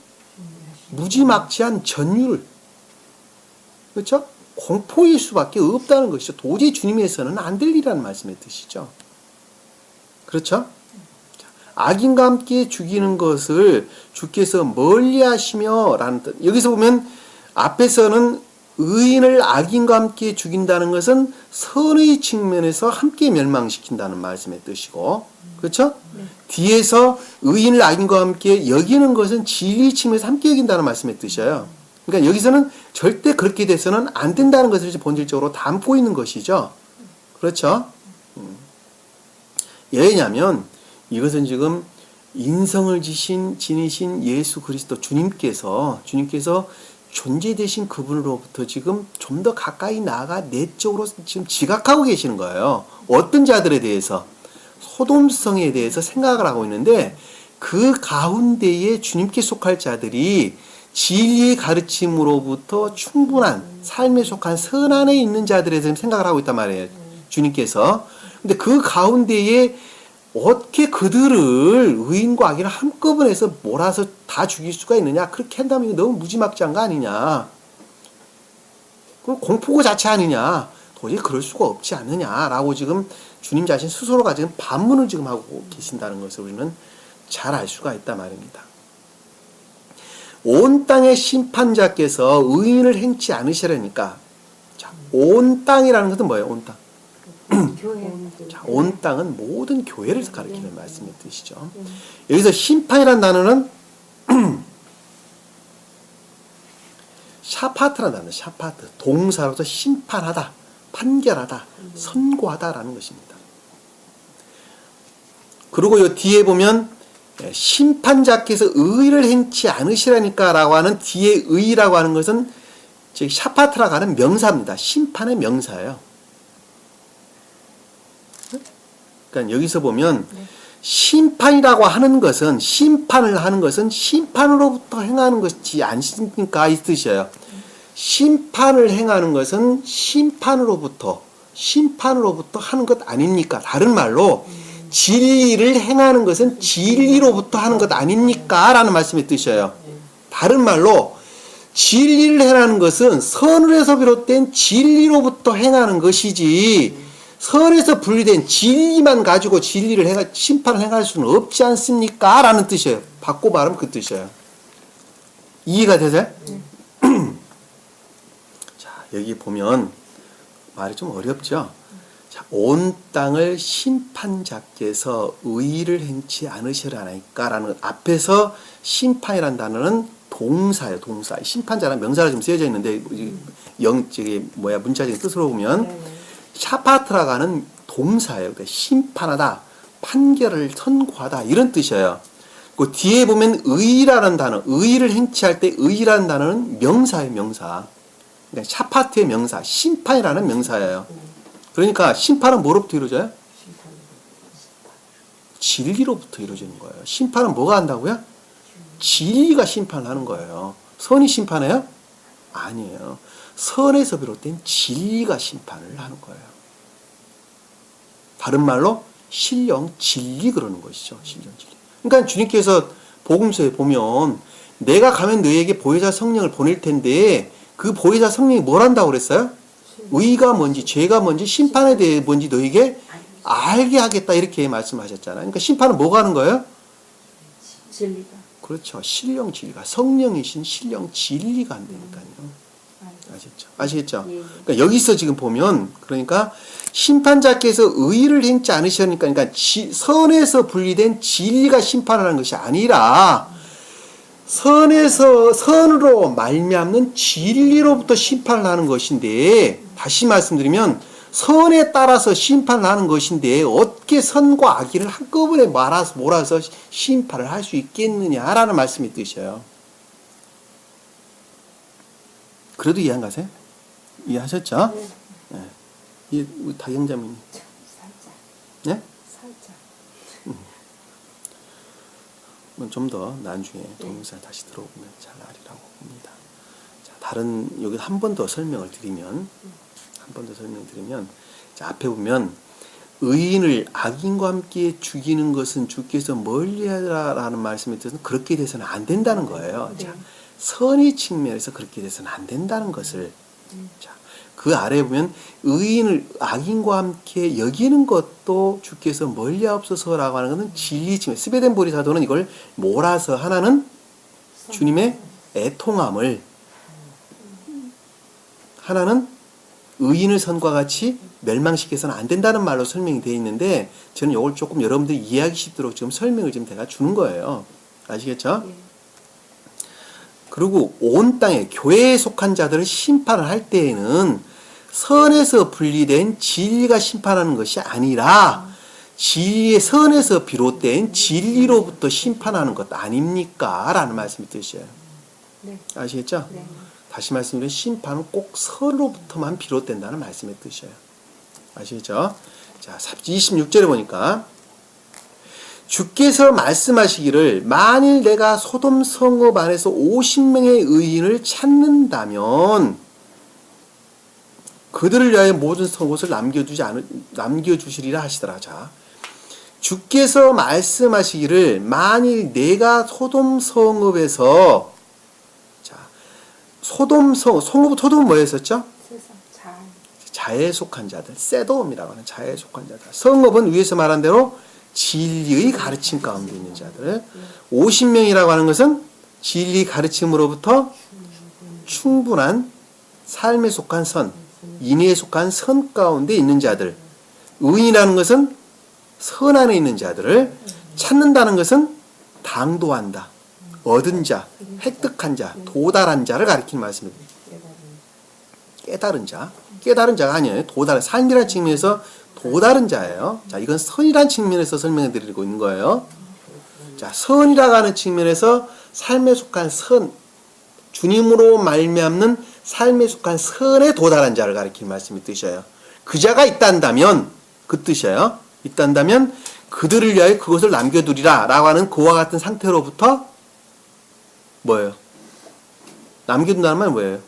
무지막지한 전율, 그렇죠? 공포일 수밖에 없다는 것이죠. 도저히 주님에서는 안 될 일이라는 말씀의 뜻이죠. 그렇죠? 악인과 함께 죽이는 것을 주께서 멀리하시며 라는 뜻. 여기서 보면 앞에서는 의인을 악인과 함께 죽인다는 것은 선의 측면에서 함께 멸망시킨다는 말씀의 뜻이고, 그렇죠? 네. 뒤에서 의인을 악인과 함께 여기는 것은 진리 측면에서 함께 여긴다는 말씀의 뜻이에요. 그러니까 여기서는 절대 그렇게 돼서는 안 된다는 것을 본질적으로 담고 있는 것이죠. 그렇죠? 왜냐하면 이것은 지금 인성을 지니신 예수 그리스도 주님께서 존재되신 그분으로부터 지금 좀 더 가까이 나아가 내적으로 지금 지각하고 계시는 거예요. 어떤 자들에 대해서 소돔성에 대해서 생각을 하고 있는데 그 가운데에 주님께 속할 자들이 진리의 가르침으로부터 충분한 삶에 속한 선안에 있는 자들에 대해서 생각을 하고 있단 말이에요. 주님께서. 근데 그 가운데에 어떻게 그들을 의인과 악인을 한꺼번에 해서 몰아서 다 죽일 수가 있느냐? 그렇게 한다면 이거 너무 무지막지한 거 아니냐? 그럼 공포고 자체 아니냐? 도저히 그럴 수가 없지 않느냐라고 지금 주님 자신 스스로가 지금 반문을 지금 하고 계신다는 것을 우리는 잘 알 수가 있단 말입니다. 온 땅의 심판자께서 의인을 행치 않으시라니까. 자, 온 땅이라는 것은 뭐예요? 온 땅. 교회. 자, 온 땅은 모든 교회를 가리키는 말씀의 뜻이죠. 여기서 심판이라는 단어는 샤파트라는 단어, 샤파트. 동사로서 심판하다, 판결하다, 선고하다라는 것입니다. 그리고 이 뒤에 보면 심판자께서 의를 행치 않으시라니까 라고 하는 뒤에 의라고 하는 것은 즉 샤파트라고 하는 명사입니다. 심판의 명사예요. 그러니까 여기서 보면 심판이라고 하는 것은 심판을 하는 것은 심판으로부터 행하는 것이지 않습니까? 이 뜻이에요. 심판을 행하는 것은 심판으로부터 하는 것 아닙니까? 다른 말로 진리를 행하는 것은 진리로부터 하는 것 아닙니까? 라는 말씀의 뜻이에요. 다른 말로 진리를 행하는 것은 선에서 비롯된 진리로부터 행하는 것이지 선에서 분리된 진리만 가지고 심판을 행할 수는 없지 않습니까? 라는 뜻이에요. 바꿔 말하면 그 뜻이에요. 이해가 되세요? 자, 여기 보면 말이 좀 어렵죠? 자, 온 땅을 심판자께서 의를 행치 않으시라니까 라는 앞에서 심판이라는 단어는 동사예요, 동사. 심판자라는 명사가 좀 쓰여져 있는데, 문자적인 뜻으로 보면, 샤파트라고 하는 동사예요. 그러니까 심판하다, 판결을 선고하다, 이런 뜻이에요. 그 뒤에 보면 의라는 단어, 의를 행치할 때 의라는 단어는 명사예요, 명사. 그러니까 샤파트의 명사, 심판이라는 명사예요. 그러니까 심판은 뭐로부터 이루어져요? 진리로부터 이루어지는 거예요. 심판은 뭐가 한다고요? 진리가 심판을 하는 거예요. 선이 심판해요? 아니에요. 선에서 비롯된 진리가 심판을 하는 거예요. 다른 말로 신령 진리 그러는 것이죠. 신령 진리. 그러니까 주님께서 복음서에 보면 내가 가면 너희에게 보혜사 성령을 보낼 텐데 그 보혜사 성령이 뭘 한다고 그랬어요? 의가 뭔지 죄가 뭔지 심판에 대해 뭔지 너희에게 알게 하겠다 이렇게 말씀하셨잖아요. 그러니까 심판은 뭐가 하는 거예요? 진리가. 그렇죠. 신령 진리가 성령이신 신령 진리가 한다니까요. 아시겠죠? 그러니까 여기서 지금 보면 그러니까 심판자께서 의를 행치 않으시니까 그러니까 선에서 분리된 진리가 심판하는 것이 아니라 선으로 말미암는 진리로부터 심판을 하는 것인데 다시 말씀드리면 선에 따라서 심판을 하는 것인데 어떻게 선과 악의를 한꺼번에 몰아서 심판을 할 수 있겠느냐라는 말씀의 뜻이에요. 그래도 이해 안 가세요? 이해하셨죠? 네. 이해, 우리 다경자매님. 살짝. 네? 살짝. 좀 더 나중에 동영상 다시 들어보면 잘 알리라고 봅니다. 자, 다른, 여기 한 번 더 설명을 드리면, 자, 앞에 보면, 의인을 악인과 함께 죽이는 것은 주께서 멀리하라라는 말씀에 뜻은 그렇게 돼서는 안 된다는 거예요. 자, 선의 측면에서 그렇게 돼서는 안 된다는 것을 자, 그 아래에 보면 의인을 악인과 함께 여기는 것도 주께서 멀리하옵소서라고 하는 것은 진리 측면. 스베덴 보리사도는 이걸 몰아서 하나는 주님의 애통함을 하나는 의인을 선과 같이 멸망시켜서는 안 된다는 말로 설명이 되어 있는데 저는 이걸 조금 여러분들이 이해하기 쉽도록 지금 설명을 좀 제가 주는 거예요. 아시겠죠? 그리고 온 땅에 교회에 속한 자들을 심판을 할 때에는 선에서 분리된 진리가 심판하는 것이 아니라 진리의 선에서 비롯된 진리로부터 심판하는 것 아닙니까? 라는 말씀이 뜻이에요. 네. 아시겠죠? 네. 다시 말씀드리면 심판은 꼭 선으로부터만 비롯된다는 말씀의 뜻이에요. 아시겠죠? 자, 26절에 보니까 주께서 말씀하시기를 만일 내가 소돔 성읍 안에서 50명의 의인을 찾는다면 그들을 위하여 모든 성곳을 남겨주시리라 하시더라. 자, 주께서 말씀하시기를 만일 내가 소돔 성읍에서 자, 소돔은 뭐였었죠? 세상 잘. 자에 속한 자들, 세돔이라고 하는 자에 속한 자들. 성읍은 위에서 말한 대로 진리의 가르침 가운데 있는 자들. 50명이라고 하는 것은 진리 가르침으로부터 충분한 삶에 속한 선, 인의에 속한 선 가운데 있는 자들. 의인이라는 것은 선 안에 있는 자들을 찾는다는 것은 당도한다, 얻은 자, 획득한 자, 도달한 자를 가리키는 말씀입니다. 깨달은 자. 깨달은 자가 아니에요. 삶이라는 측면에서 도달은 자예요. 자, 이건 선이라는 측면에서 설명해 드리고 있는 거예요. 자, 선이라고 하는 측면에서 삶에 속한 선, 주님으로 말미암는 삶에 속한 선에 도달한 자를 가리키는 말씀이 뜻이에요. 그 자가 있단다면, 그 뜻이에요. 있단다면 그들을 위하여 그것을 남겨두리라 라고 하는 그와 같은 상태로부터 뭐예요? 남겨둔다는 말은 뭐예요?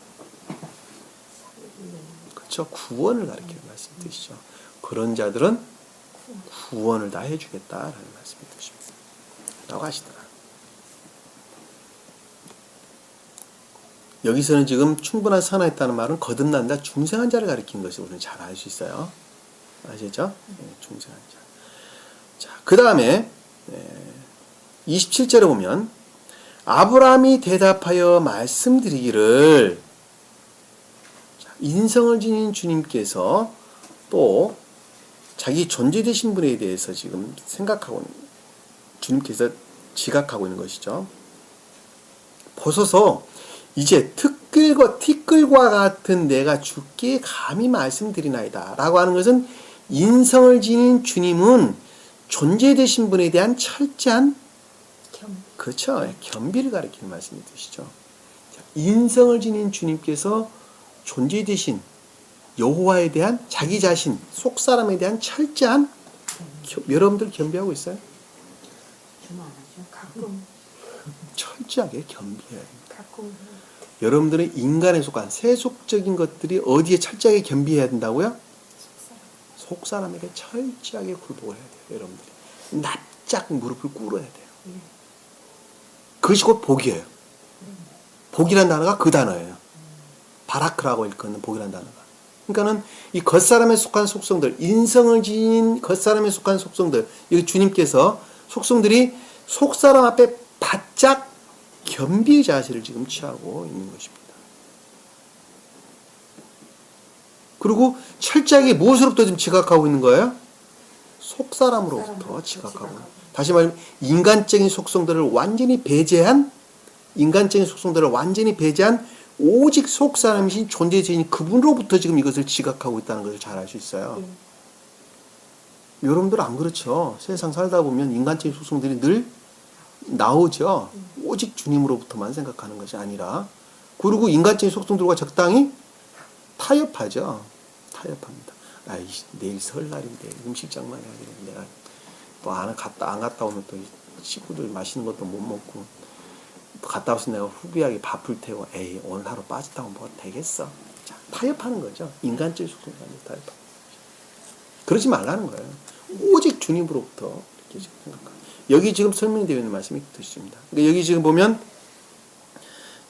그렇죠. 구원을 가리키는 말씀 뜻이죠. 그런 자들은 구원을 다 해주겠다라는 말씀이 뜻입니다. 라고 하시더라. 여기서는 지금 충분한 선에 있다는 말은 거듭난다, 중생한 자를 가리키는 것을 우리는 잘 알 수 있어요. 아시죠? 네, 중생한 자. 자, 그 다음에 27절에 보면 아브라함이 대답하여 말씀드리기를 인성을 지닌 주님께서 또 자기 존재되신 분에 대해서 지금 생각하고 주님께서 지각하고 있는 것이죠. 보소서 이제 티끌과 같은 내가 주께 감히 말씀드리나이다 라고 하는 것은 인성을 지닌 주님은 존재되신 분에 대한 철저한 그렇죠. 겸비를 가리키는 말씀이 뜻이죠. 인성을 지닌 주님께서 존재되신 여호와에 대한 자기 자신, 속사람에 대한 철저한 여러분들 겸비하고 있어요? 좀 안 하죠. 가끔 철저하게 겸비해야 됩니다. 가끔 여러분들은 인간에 속한 세속적인 것들이 어디에 철저하게 겸비해야 된다고요? 속사람에게 철저하게 굴복을 해야 돼요. 여러분들이 납작 무릎을 꿇어야 돼요. 그것이 곧 복이에요. 복이라는 단어가 그 단어예요. 바라크라고 일컫는 복이라는 단어가. 그러니까는 이 겉사람에 속한 속성들, 인성을 지닌 겉사람에 속한 속성들, 이 주님께서 속성들이 속사람 앞에 바짝 겸비의 자세를 지금 취하고 있는 것입니다. 그리고 철저하게 무엇으로부터 지금 지각하고 있는 거예요? 속사람으로부터 지각하고 있는 거예요. 다시 말하면 인간적인 속성들을 완전히 배제한 오직 속사람이신 존재자인 그분으로부터 지금 이것을 지각하고 있다는 것을 잘 알 수 있어요. 여러분들 안 그렇죠? 세상 살다 보면 인간적인 속성들이 늘 나오죠. 오직 주님으로부터만 생각하는 것이 아니라, 그리고 인간적인 속성들과 적당히 타협하죠. 타협합니다. 내일 설날인데 음식장만 해야 되는데 내가 또 안 갔다 오면 또 식구들 맛있는 것도 못 먹고, 또 갔다 와서 내가 후비하게 밥을 태워 오늘 하루 빠졌다고 뭐 되겠어. 자, 타협하는 거죠. 인간적인 속성과 타협하는 거죠. 그러지 말라는 거예요. 오직 주님으로부터 이렇게 지금 생각합니다. 여기 지금 설명되어 있는 말씀이 뜻입니다. 그러니까 여기 지금 보면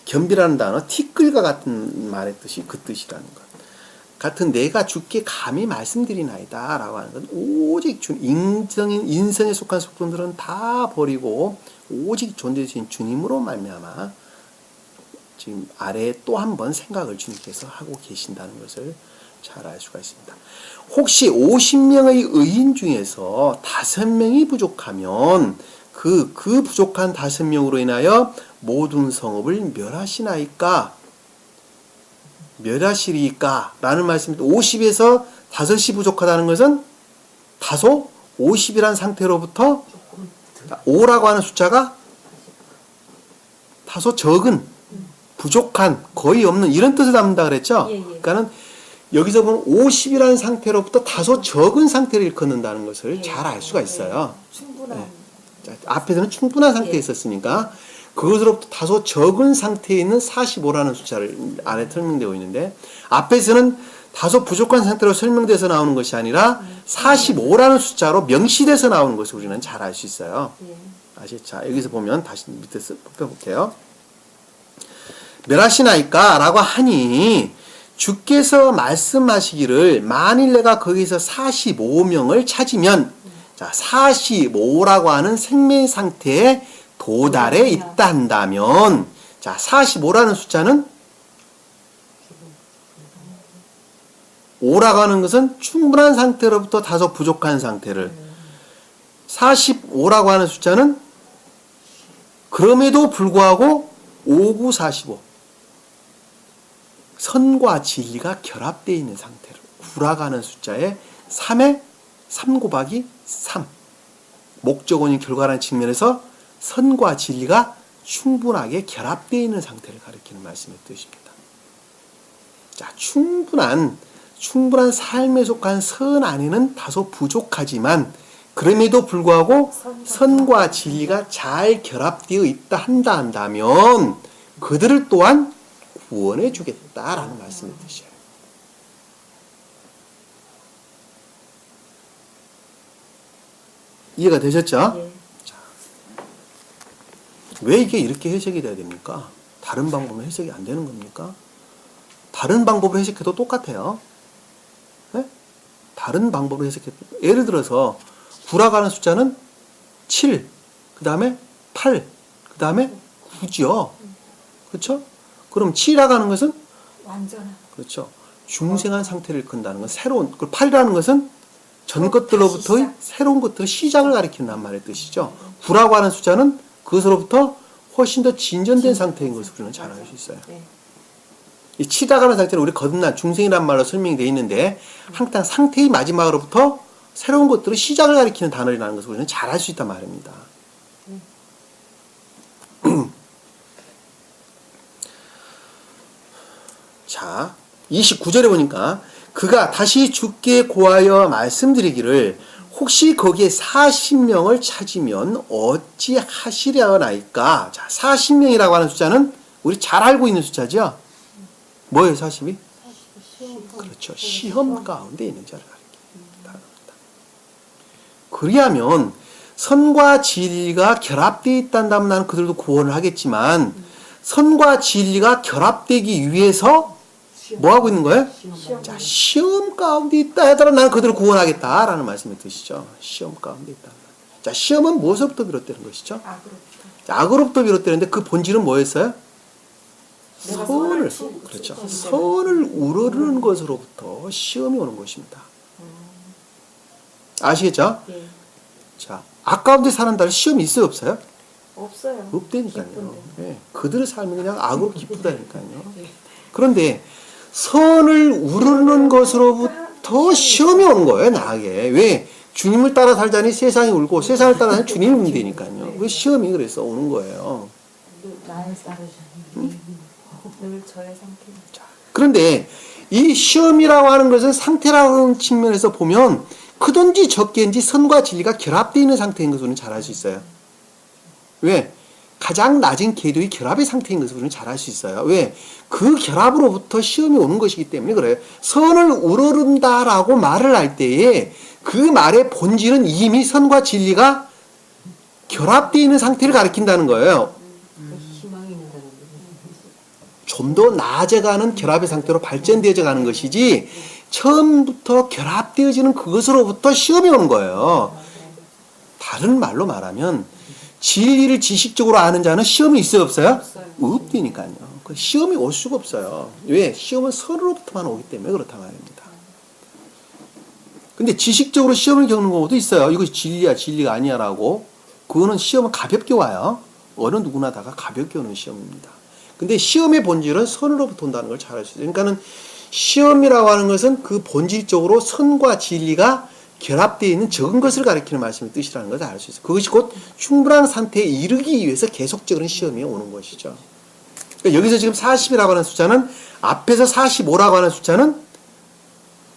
겸비라는 단어, 티끌과 같은 말의 뜻이 그 뜻이라는 것. 같은 내가 주께 감히 말씀드리나이다 라고 하는 건 오직 인성에 속한 속성들은 다 버리고 오직 존재하신 주님으로 말미암아 지금 아래에 또 한 번 생각을 주님께서 하고 계신다는 것을 잘 알 수가 있습니다. 혹시 50명의 의인 중에서 5명이 부족하면 그 부족한 5명으로 인하여 모든 성읍을 멸하시나이까? 몇 하실이까? 라는 말씀입니다. 50에서 5이 부족하다는 것은 다소 50이란 상태로부터 5라고 하는 숫자가 다소 적은, 부족한, 거의 없는 이런 뜻을 담는다 그랬죠? 예, 예. 그러니까는 여기서 보면 50이라는 상태로부터 다소 적은 상태를 일컫는다는 것을 예. 잘 알 수가 있어요. 충분한 네. 자, 앞에서는 충분한 상태에 예. 있었으니까 그것으로부터 다소 적은 상태에 있는 45라는 숫자를 안에 설명되고 있는데, 앞에서는 다소 부족한 상태로 설명돼서 나오는 것이 아니라 45라는 숫자로 명시돼서 나오는 것을 우리는 잘 알 수 있어요. 예. 아시죠? 자, 여기서 보면 다시 밑에 펴볼게요. 몇 하시나이까? 라고 하니 주께서 말씀하시기를 만일 내가 거기서 45명을 찾으면, 자, 45라고 하는 생명 상태에 도달해 있다 한다면, 자, 45라는 숫자는 5라고 하는 것은 충분한 상태로부터 다소 부족한 상태를, 45라고 하는 숫자는 그럼에도 불구하고 5, 9, 45 선과 진리가 결합되어 있는 상태를, 9라고 하는 숫자에 3에 3 곱하기 3 목적원인 결과라는 측면에서 선과 진리가 충분하게 결합되어 있는 상태를 가리키는 말씀의 뜻입니다. 자, 충분한 삶에 속한 선 안에는 다소 부족하지만 그럼에도 불구하고 선과 진리가 잘 결합되어 있다 한다면 그들을 또한 구원해 주겠다라는 말씀의 뜻이에요. 이해가 되셨죠? 예. 왜 이게 이렇게 해석이 돼야 됩니까? 다른 방법은 해석이 안 되는 겁니까? 다른 방법으로 해석해도 똑같아요. 네? 다른 방법으로 해석해도, 예를 들어서 9라고 하는 숫자는 7, 그 다음에 8, 그 다음에 9죠. 그렇죠? 그럼 7이라고 하는 것은, 완전한 그렇죠, 중생한 상태를 일컫는다는 건 새로운, 그리고 8이라는 것은 전 것들로부터의 새로운 것들의 시작을 가리킨다는 말의 뜻이죠. 9라고 하는 숫자는 그것으로부터 훨씬 더 진전된 상태인 것을 우리는 잘 알 수 있어요. 예. 이 치다가는 상태는 우리 거듭난 중생이란 말로 설명이 되어 있는데, 항상 상태의 마지막으로부터 새로운 것들의 시작을 가리키는 단어라는 것을 우리는 잘 알 수 있단 말입니다. 자, 29절에 보니까 그가 다시 주께 고하여 말씀드리기를 혹시 거기에 40명을 찾으면 어찌 하시려나이까? 자, 40명이라고 하는 숫자는 우리 잘 알고 있는 숫자죠? 뭐예요, 40이? 그렇죠. 시험 가운데 있는 자를 가리킵니다. 그리하면 선과 진리가 결합되어 있다면 나는 그들도 구원을 하겠지만, 선과 진리가 결합되기 위해서 뭐 하고 있는 거예요? 자, 시험 가운데 있다 하더라도 나는 그들을 구원하겠다라는 말씀을 드시죠. 시험 가운데 있다. 자, 시험은 무엇으로부터 비롯되는 것이죠? 자, 악으로부터 비롯되는데 그 본질은 뭐였어요? 선을, 그렇죠. 선을 우러르는 것으로부터 시험이 오는 것입니다. 아시겠죠? 예. 자, 악 가운데 사는 자는 시험이 있어요, 없어요? 없어요. 없다니까요. 기쁜데. 예, 그들의 삶이 그냥 악으로 기쁘다니까요. 그런데 선을 우르는 것으로부터 시험이 오는 거예요, 나에게. 왜? 주님을 따라 살자니 세상이 울고 세상을 따라 살자니 주님이 울면 되니까요. 그 시험이 그래서 오는 거예요. 나의 따르자니 늘 저의 상태. 그런데 이 시험이라고 하는 것은 상태라고 하는 측면에서 보면 크든지 적든지 선과 진리가 결합되어 있는 상태인 것을 우리는 잘 알 수 있어요. 왜? 가장 낮은 궤도의 결합의 상태인 것을 우리는 잘 알 수 있어요. 왜? 그 결합으로부터 시험이 오는 것이기 때문에 그래요. 선을 우러른다라고 말을 할 때에 그 말의 본질은 이미 선과 진리가 결합되어 있는 상태를 가리킨다는 거예요. 희망이 있는 사람들. 좀 더 나아져가는 결합의 상태로 발전되어져 가는 것이지 처음부터 결합되어지는 그것으로부터 시험이 오는 거예요. 다른 말로 말하면 진리를 지식적으로 아는 자는 시험이 있어요, 없어요? 없다니까요. 그 시험이 올 수가 없어요. 왜? 시험은 서로로부터만 오기 때문에 그렇다 말입니다. 근데 지식적으로 시험을 겪는 경우도 있어요. 이것이 진리야, 진리가 아니야라고. 그거는 시험은 가볍게 와요. 어느 누구나 다가 가볍게 오는 시험입니다. 근데 시험의 본질은 선으로부터 온다는 걸 잘 알 수 있어요. 그러니까는 시험이라고 하는 것은 그 본질적으로 선과 진리가 결합되어 있는 적은 것을 가리키는 말씀의 뜻이라는 것을 알 수 있어요. 그것이 곧 충분한 상태에 이르기 위해서 계속적인 시험이 오는 것이죠. 그러니까 여기서 지금 40이라고 하는 숫자는 앞에서 45라고 하는 숫자는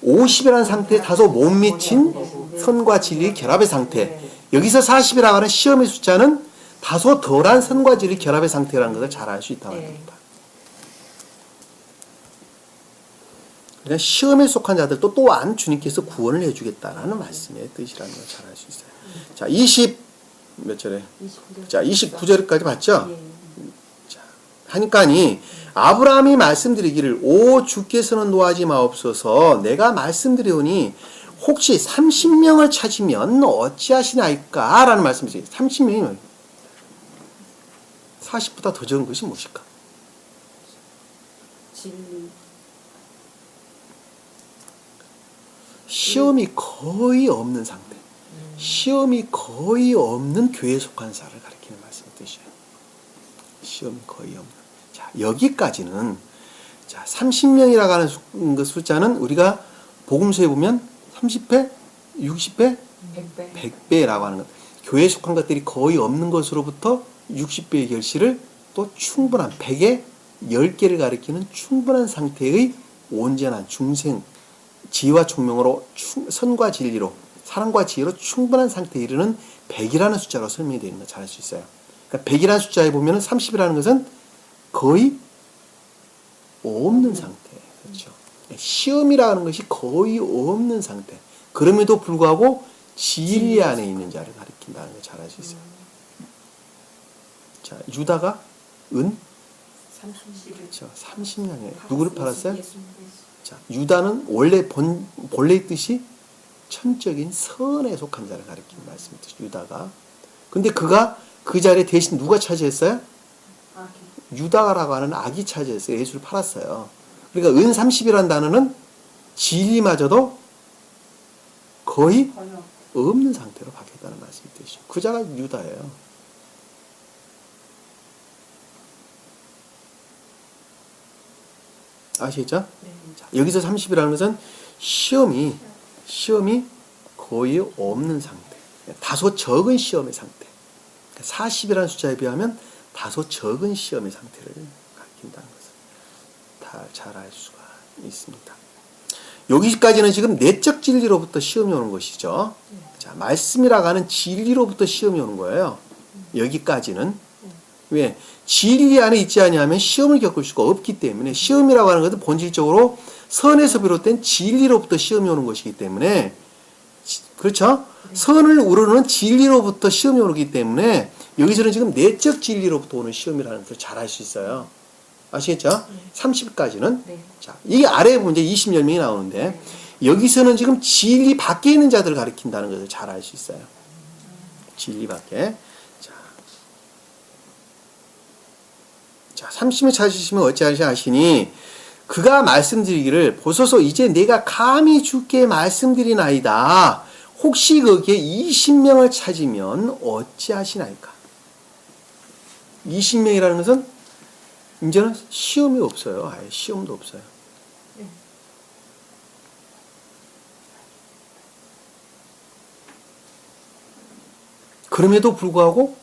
50이라는 상태에 다소 못 미친 선과 진리의 결합의 상태. 여기서 40이라고 하는 시험의 숫자는 다소 덜한 선과 진리의 결합의 상태라는 것을 잘 알 수 있다고 합니다. 그러니까 시험에 속한 자들도 또한 주님께서 구원을 해주겠다라는 말씀의 뜻이라는 걸 잘 알 수 있어요. 자, 20몇 절에? 29절. 자, 29절까지 봤죠? 예. 자, 하니까니 아브라함이 말씀드리기를 오 주께서는 노하지 마옵소서 내가 말씀드리오니 혹시 30명을 찾으면 어찌하시나이까? 라는 말씀이세요. 30명이면 40보다 더 적은 것이 무엇일까? 진리. 시험이 거의 없는 상태. 시험이 거의 없는 교회에 속한 자를 가리키는 말씀의 뜻이에요. 시험이 거의 없는. 자, 여기까지는 자, 30명이라고 하는 그 숫자는 우리가 복음서에 보면 30배, 60배, 100배. 100배라고 하는 것. 교회에 속한 것들이 거의 없는 것으로부터 60배의 결실을 또 충분한 100에 10개를 가리키는 충분한 상태의 온전한 중생 지혜와 총명으로 선과 진리로 사랑과 지혜로 충분한 상태에 이르는 100이라는 숫자로 설명이 되어 있는 걸 잘 알 수 있어요. 그러니까 100이라는 숫자에 보면 30이라는 것은 거의 없는 상태. 그렇죠. 시험이라는 것이 거의 없는 상태. 그럼에도 불구하고 진리 안에 있는 자를 가리킨다는 걸 잘 알 수 있어요. 자, 유다가 은 30. 그렇죠. 30년에 누구를 팔았어요? 자, 유다는 본래의 뜻이 천적인 선에 속한 자를 가리키는 말씀의 뜻. 유다가. 근데 그가 그 자리에 대신 누가 차지했어요? 유다라고 하는 악이 차지했어요. 예수를 팔았어요. 그러니까 은 30이라는 단어는 진리마저도 거의 없는 상태로 바뀌었다는 말씀의 뜻이죠. 그 자가 유다예요. 아시겠죠? 네. 자, 여기서 30이라는 것은 시험이 거의 없는 상태. 다소 적은 시험의 상태. 40이라는 숫자에 비하면 다소 적은 시험의 상태를 가리킨다는 것을 다 잘 알 수가 있습니다. 여기까지는 지금 내적 진리로부터 시험이 오는 것이죠. 자, 말씀이라고 하는 진리로부터 시험이 오는 거예요. 여기까지는. 왜? 진리 안에 있지 아니하면 시험을 겪을 수가 없기 때문에 시험이라고 하는 것은 본질적으로 선에서 비롯된 진리로부터 시험이 오는 것이기 때문에 그렇죠? 선을 우러는 진리로부터 시험이 오기 때문에 여기서는 지금 내적 진리로부터 오는 시험이라는 것을 잘 알 수 있어요. 아시겠죠? 30까지는 네. 자, 이 아래에 보면 이제 20열명이 나오는데 여기서는 지금 진리 밖에 있는 자들을 가리킨다는 것을 잘 알 수 있어요. 진리 밖에. 자, 30을 찾으시면 어찌하시니 그가 말씀드리기를 보소서 이제 내가 감히 주께 말씀드리나이다. 혹시 거기에 20명을 찾으면 어찌하시나이까? 20명이라는 것은 이제는 시험이 없어요. 아예 시험도 없어요. 네. 그럼에도 불구하고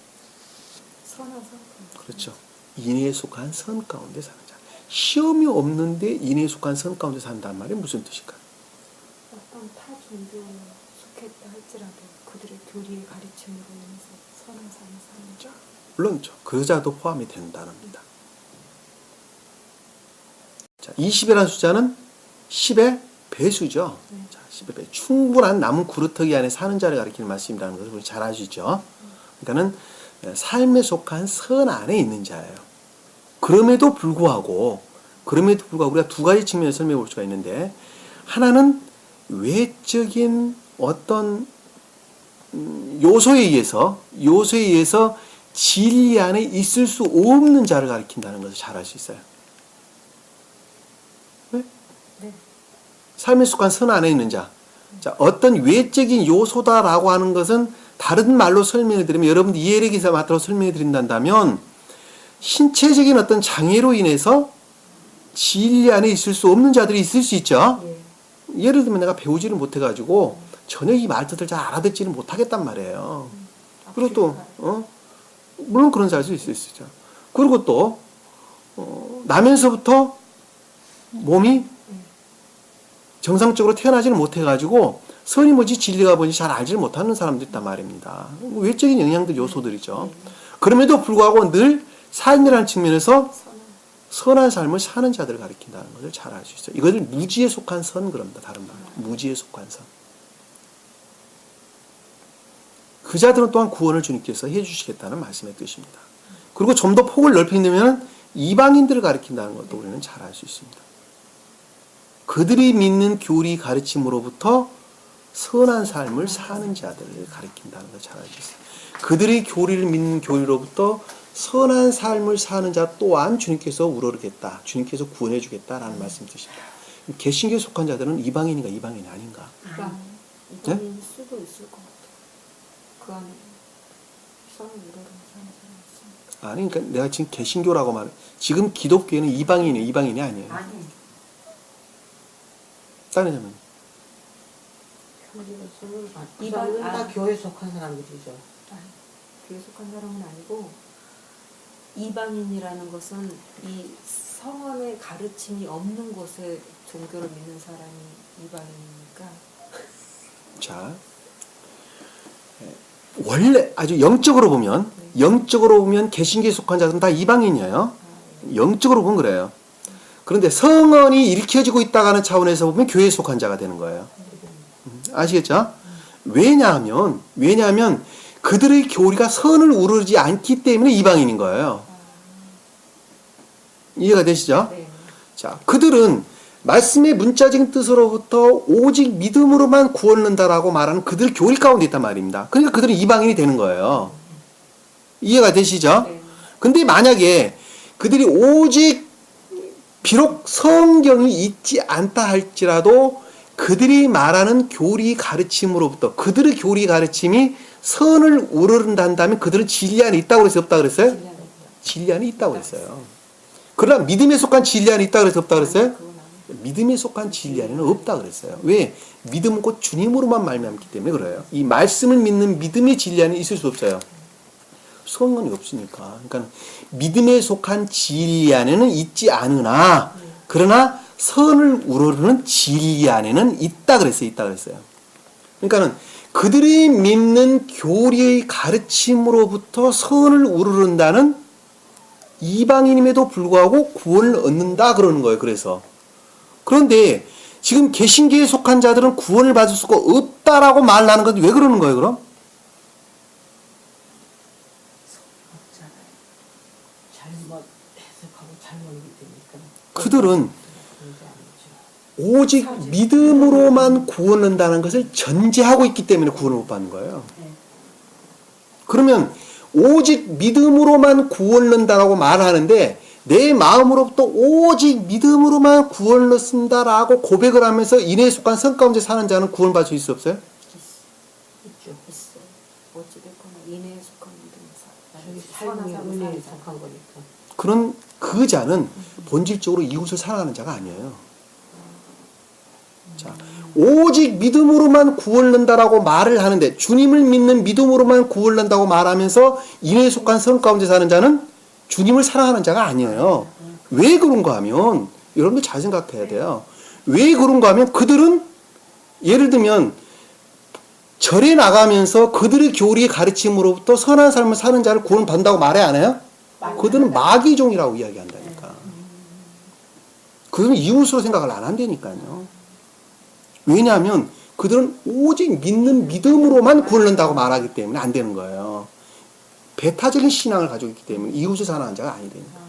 선한 상태. 그렇죠. 인애에 속한 선 가운데 사는 자. 시험이 없는데 인애에 속한 선 가운데 산다는 말이 무슨 뜻일까요? 어떤 타 종교에 속했다 할지라도 그들의 교리의 가르침으로 인해서 선한 삶을 사는 자. 물론 그자도 포함이 된다는겁니다. 자, 20이라는 숫자는 10의 배수죠. 자, 10의 배. 충분한 나무 그루터기 안에 사는 자를 가리키는 말씀이라는 것을 우리 잘 아시죠? 그러니까는 삶에 속한 선 안에 있는 자예요. 그럼에도 불구하고 우리가 두 가지 측면에서 설명해 볼 수가 있는데 하나는 외적인 어떤 요소에 의해서 진리 안에 있을 수 없는 자를 가리킨다는 것을 잘 알 수 있어요. 왜? 네. 삶에 속한 선 안에 있는 자. 자, 어떤 외적인 요소다라고 하는 것은 다른 말로 설명해 드리면 여러분들 이해력에서 맞도록 설명해 드린다면 신체적인 어떤 장애로 인해서 진리 안에 있을 수 없는 자들이 있을 수 있죠. 예. 예를 들면 내가 배우지를 못해가지고 전혀 이 말뜻을 잘 알아듣지는 못하겠단 말이에요. 그리고 또 물론 그런 사람도 있을 수 있죠. 그리고 또 나면서부터 몸이 정상적으로 태어나지를 못해가지고 선이 뭔지 진리가 뭔지 잘 알지를 못하는 사람도 있단 말입니다. 외적인 영향들 요소들이죠. 그럼에도 불구하고 늘 삶이라는 측면에서 선한 삶을 사는 자들을 가리킨다는 것을 잘 알 수 있어요. 이것을 무지에 속한 선 그럽니다. 다른 말로 무지에 속한 선. 그 자들은 또한 구원을 주님께서 해주시겠다는 말씀의 뜻입니다. 그리고 좀 더 폭을 넓히면 이방인들을 가리킨다는 것도 우리는 잘 알 수 있습니다. 그들이 믿는 교리 가르침으로부터 선한 삶을 사는 자들을 가리킨다는 걸 잘 알 수 있어요. 그들이 교리를 믿는 교리로부터 선한 삶을 사는 자 또한 주님께서 우러르겠다. 주님께서 구원해 주겠다라는 말씀 뜻입니다. 개신교에 속한 자들은 이방인인가 이방인이 아닌가? 이방인 수도 있을 것 같아요. 그 안에 성을 우러르는 사람이 있습니다. 아니, 그러니까 내가 지금 개신교라고 말해. 지금 기독교에는 이방인이 아니에요. 아니. 따르자면 이방은 다 교회에 속한 사람들이죠. 아니, 교회 속한 사람은 아니고 이방인이라는 것은 이 성언의 가르침이 없는 곳에 종교를 믿는 사람이 이방인이니까. 자, 원래 아주 영적으로 보면 개신교에 속한 자들은 다 이방인이에요. 영적으로 보면 그래요. 그런데 성언이 일으켜지고 있다가는 차원에서 보면 교회에 속한 자가 되는 거예요. 아시겠죠? 왜냐하면 그들의 교리가 선을 우러르지 않기 때문에 이방인인 거예요. 이해가 되시죠? 네. 자, 그들은 말씀의 문자적인 뜻으로부터 오직 믿음으로만 구원한다라고 말하는 그들의 교리 가운데 있단 말입니다. 그러니까 그들은 이방인이 되는 거예요. 이해가 되시죠? 네. 근데 만약에 그들이 오직 비록 성경이 있지 않다 할지라도 그들이 말하는 교리 가르침으로부터 그들의 교리 가르침이 선을 우러른다면 그들은 진리 안에 있다고 그랬어요? 없다고 그랬어요? 진리 안에 있다고 그랬어요. 그러나 믿음에 속한 진리 안에 있다고 그랬어요? 없다고 그랬어요? 그건 아니에요. 믿음에 속한 진리 안에는 없다고 그랬어요. 왜? 믿음은 곧 주님으로만 말미암기 때문에 그래요. 이 말씀을 믿는 믿음의 진리 안에 있을 수 없어요. 성언이 없으니까. 그러니까 믿음에 속한 진리 안에는 있지 않으나 그러나 선을 우러르는 진리 안에는 있다 그랬어요. 있다 그랬어요. 그러니까는 그들이 믿는 교리의 가르침으로부터 선을 우러른다는 이방인임에도 불구하고 구원을 얻는다 그러는 거예요. 그런데 지금 개신교에 속한 자들은 구원을 받을 수가 없다라고 말하는 건 왜 그러는 거예요, 그럼? 잘못 해석하고 잘못 믿으니까. 그들은 오직 믿음으로만 구원한다는 것을 전제하고 있기 때문에 구원을 못 받는 거예요. 그러면 오직 믿음으로만 구원한다라고 말하는데 내 마음으로부터 오직 믿음으로만 구원을 얻는다라고 고백을 하면서 인애에 속한 성 가운데 사는 자는 구원받을 수 있어 없어요? 있죠. 있어요. 어찌됐거나 인애에 속한 믿음에서 삶이 은혜에 속한 거니까. 그런 그 자는 본질적으로 이웃을 사랑하는 자가 아니에요. 자, 오직 믿음으로만 구원을 얻는다라고 말을 하는데 주님을 믿는 믿음으로만 구원을 얻는다고 말하면서 인애에 속한 성 가운데 사는 자는 주님을 사랑하는 자가 아니에요. 왜 그런가 하면 여러분들 잘 생각해야 돼요. 왜 그런가 하면 그들은 예를 들면 절에 나가면서 그들의 교리의 가르침으로부터 선한 삶을 사는 자를 구원받는다고 말해 안 해요? 그들은 마귀종이라고 이야기한다니까. 그들은 이웃으로 생각을 안 한다니까요. 왜냐하면 그들은 오직 믿는 믿음으로만 구원을 얻는다고 말하기 때문에 안 되는 거예요. 배타적인 신앙을 가지고 있기 때문에 이웃을 사랑하는 자가 아니 됩니다.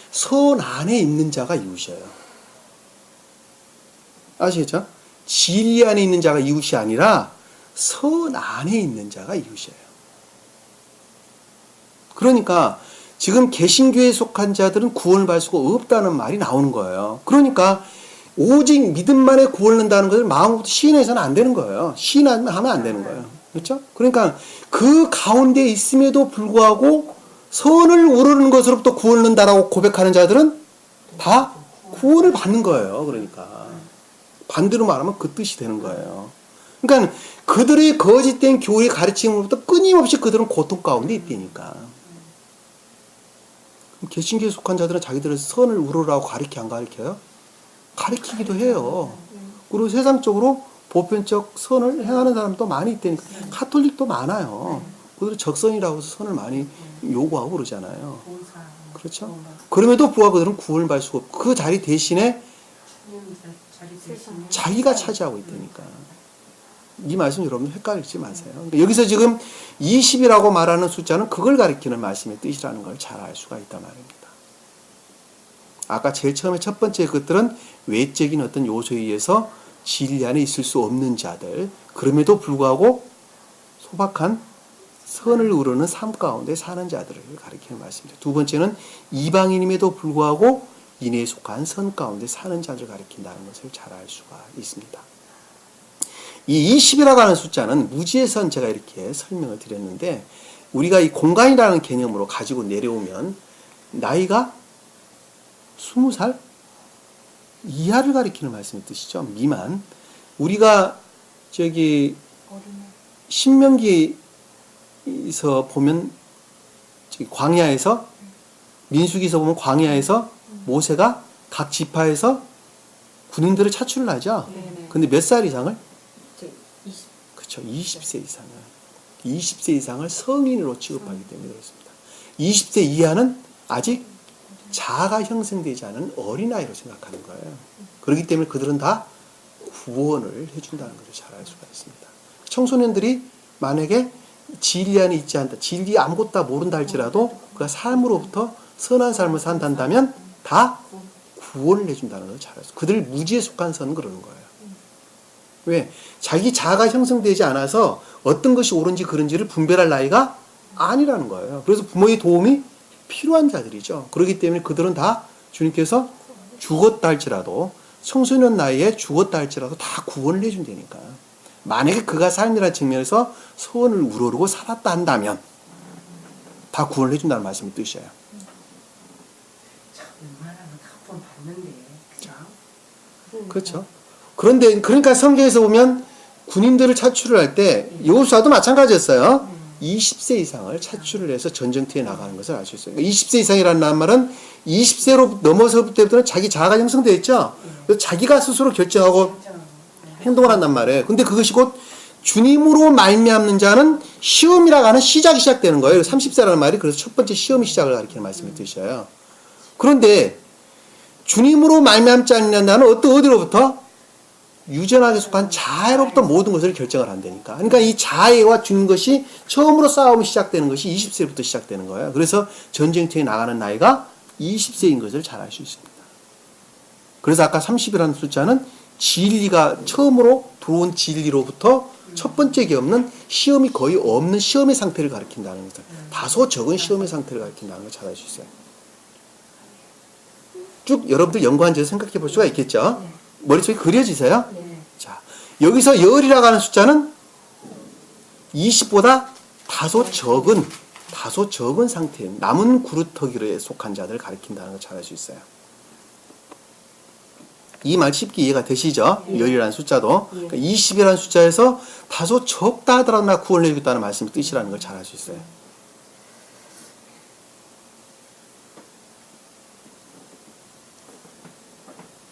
선 안에 있는 자가 이웃이에요. 아시겠죠? 진리 안에 있는 자가 이웃이 아니라 선 안에 있는 자가 이웃이에요. 그러니까 지금 개신교에 속한 자들은 구원을 받을 수가 없다는 말이 나오는 거예요. 그러니까 오직 믿음만에 구원을 얻는다는 것을 마음부터 시인해서는 안 되는 거예요. 시인하면 안 되는 거예요. 그렇죠? 그러니까 그 가운데 있음에도 불구하고 선을 우러르는 것으로부터 구원을 얻는다라고 고백하는 자들은 다 구원을 받는 거예요. 그러니까 반대로 말하면 그 뜻이 되는 거예요. 그러니까 그들의 거짓된 교리의 가르침으로부터 끊임없이 그들은 고통 가운데 있다니까. 개신교에 속한 자들은 자기들은 선을 우러라고 가르치 안 가르쳐요? 가르치기도 해요. 그리고 세상적으로 보편적 선을 행하는 사람도 많이 있다니까. 카톨릭도 많아요. 그들은 적선이라고 해서 선을 많이 요구하고 그러잖아요. 보사. 그렇죠? 그럼에도 불구하고 그들은 구원을 받을 수가 없고 그 자리 대신에 자리 대신에 자기가 차지하고 있다니까. 이 말씀 여러분 헷갈리지 마세요. 그러니까 여기서 지금 20이라고 말하는 숫자는 그걸 가리키는 말씀의 뜻이라는 걸 잘 알 수가 있단 말입니다. 아까 제일 처음에 첫 번째 것들은 외적인 어떤 요소에 의해서 진리 안에 있을 수 없는 자들, 그럼에도 불구하고 소박한 선을 우러는 삶 가운데 사는 자들을 가리키는 말씀입니다. 두 번째는 이방인임에도 불구하고 인애에 속한 선 가운데 사는 자들을 가리킨다는 것을 잘 알 수가 있습니다. 이 20이라고 하는 숫자는 무지의 선 제가 이렇게 설명을 드렸는데 우리가 이 공간이라는 개념으로 가지고 내려오면 나이가 20살 이하를 가리키는 말씀의 뜻이죠. 미만. 우리가 저기 신명기에서 보면 저기 광야에서 민수기에서 보면 광야에서 모세가 각 지파에서 군인들을 차출을 하죠. 네네. 근데 몇 살 이상을? 20. 그렇죠. 20세 이상을. 20세 이상을 성인으로 취급하기 때문에 그렇습니다. 20세 이하는 아직 자아가 형성되지 않은 어린아이로 생각하는 거예요. 그렇기 때문에 그들은 다 구원을 해준다는 것을 잘 알 수가 있습니다. 청소년들이 만약에 진리 안에 있지 않다, 진리 아무것도 다 모른다 할지라도 그가 삶으로부터 선한 삶을 산다면 다 구원을 해준다는 것을 잘 알수. 그들 무지에 속한 선은 그러는 거예요. 왜? 자기 자아가 형성되지 않아서 어떤 것이 옳은지 그른지를 분별할 나이가 아니라는 거예요. 그래서 부모의 도움이 필요한 자들이죠. 그렇기 때문에 그들은 다 주님께서 죽었다 할지라도 청소년 나이에 죽었다 할지라도 다 구원을 해준다니까. 만약에 그가 삶이라는 측면에서 소원을 우러르고 살았다 한다면 다 구원을 해준다는 말씀의 뜻이에요. 참 웬만하면 다 구원 받는데. 그죠? 그렇죠. 그런데 그러니까 성경에서 보면 군인들을 차출을 할 때 여호수아도 마찬가지였어요. 20세 이상을 차출을 해서 전쟁터에 나가는 것을 알 수 있어요. 그러니까 20세 이상이라는 말은 20세로 넘어서 때부터는 자기 자아가 형성되어 있죠. 그래서 자기가 스스로 결정하고 행동을 한단 말이에요. 근데 그것이 곧 주님으로 말미암는 자는 시험이라고 하는 시작이 시작되는 거예요. 30세라는 말이 그래서 첫 번째 시험이 시작을 가리키는 말씀의 뜻이에요. 그런데 주님으로 말미암지 않는 자는 어디로부터? 유전하게 속한 자아로부터 모든 것을 결정을 한다니까. 그러니까 이 자아와 주는 것이 처음으로 싸움이 시작되는 것이 20세부터 시작되는 거예요. 그래서 전쟁터에 나가는 나이가 20세인 것을 잘 알 수 있습니다. 그래서 아까 30이라는 숫자는 진리가 처음으로 들어온 진리로부터 첫 번째 게 없는 시험이 거의 없는 시험의 상태를 가리킨다는 것을, 다소 적은 시험의 상태를 가리킨다는 걸 잘 알 수 있어요. 쭉 여러분들 연구한 지 생각해 볼 수가 있겠죠. 머릿속에 그려지세요? 네. 자, 여기서 열이라고 하는 숫자는 20보다 다소 적은 상태, 남은 구루터기에 속한 자들을 가리킨다는 걸 잘 알 수 있어요. 이 말 쉽게 이해가 되시죠? 열이라는 숫자도. 그러니까 20이라는 숫자에서 다소 적다 하더라도 나 구원을 해주겠다는 말씀의 뜻이라는 걸 잘 알 수 있어요.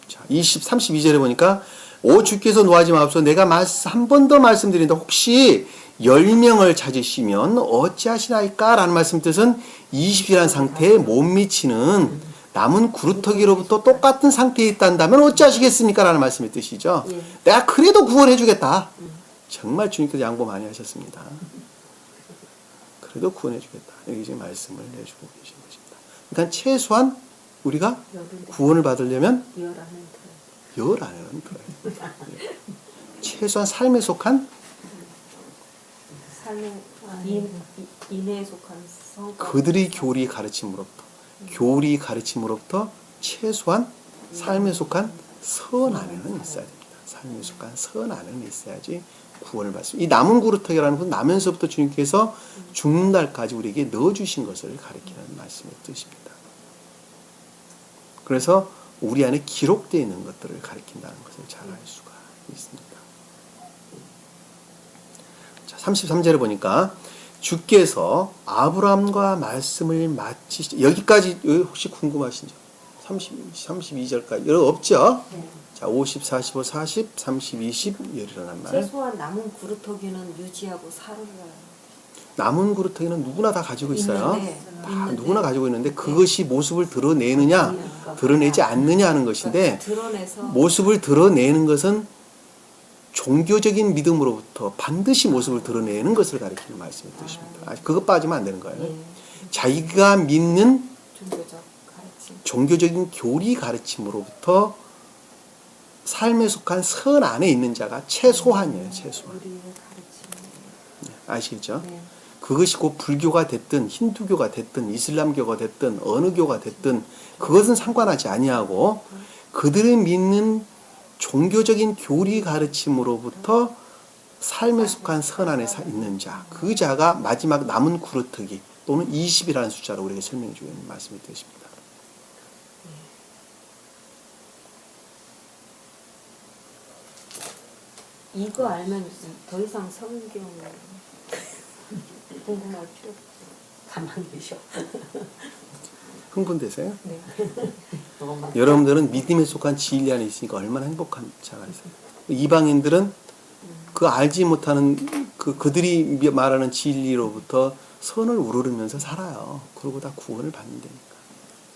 자, 32절에 보니까 오 주께서 노하지 마옵소서. 내가 한 번 더 말씀드린다. 혹시 10명을 찾으시면 어찌하시나이까? 라는 말씀 뜻은 20이라는 상태에 못 미치는 남은 구루터기로부터 똑같은 상태에 있단다면 어찌하시겠습니까? 라는 말씀의 뜻이죠. 내가 그래도 구원해 주겠다. 정말 주님께서 양보 많이 하셨습니다. 그래도 구원해 주겠다. 여기 지금 말씀을 해주고 계신 것입니다. 그러니까 최소한 우리가 구원을 받으려면 열 안에는 들어요. 최소한 삶에 속한 삶의 인애에 속한 성과. 그들의 교리 가르침으로부터 최소한 삶에 속한 선 안에는 있어야 됩니다. 삶에 속한 선 안에는 있어야지 구원을 받습니다. 이 남은 그루터기라는 것은 나면서부터 주님께서 죽는 날까지 우리에게 넣어주신 것을 가리키는 말씀의 뜻입니다. 그래서 우리 안에 기록되어 있는 것들을 가리킨다는 것을 잘 알 수가 있습니다. 자, 33절에 보니까 주께서 아브라함과 말씀을 마치시 여기까지 혹시 궁금하신 점? 32절까지 여러 없죠? 네. 자, 50, 45, 40, 30, 20 열이라는 말. 최소한 남은 구루터기는 유지하고 살아야 남은 그루터기는 누구나 다 가지고 있어요. 있는데, 다 누구나 가지고 있는데 그것이 모습을 드러내느냐 드러내지 않느냐 하는 것인데 드러내서 모습을 드러내는 것은 종교적인 믿음으로부터 반드시 모습을 드러내는 것을 가리키는 말씀의 뜻입니다. 그것 빠지면 안 되는 거예요. 예, 자기가 믿는 종교적 가르침. 종교적인 교리 가르침으로부터 삶에 속한 선 안에 있는 자가 최소한이에요. 최소한. 우리의 가르침. 아시겠죠? 네. 그것이 곧 불교가 됐든 힌두교가 됐든 이슬람교가 됐든 어느 교가 됐든 그것은 상관하지 아니하고 그들이 믿는 종교적인 교리 가르침으로부터 삶에 속한 선 안에 있는 자, 그 자가 마지막 남은 구루터기 또는 20이라는 숫자로 우리에게 설명해 주고 있는 말씀이 되십니다. 이거 알면 더 이상 성경 궁금할 필요 없어. 가만히 계셔. 흥분되세요? 네. 그것만 여러분들은 믿음에 속한 진리 안에 있으니까 얼마나 행복한 자가 있어요. 이방인들은 그 알지 못하는 그들이 말하는 진리로부터 선을 우러르면서 살아요. 그러고 다 구원을 받는다니까.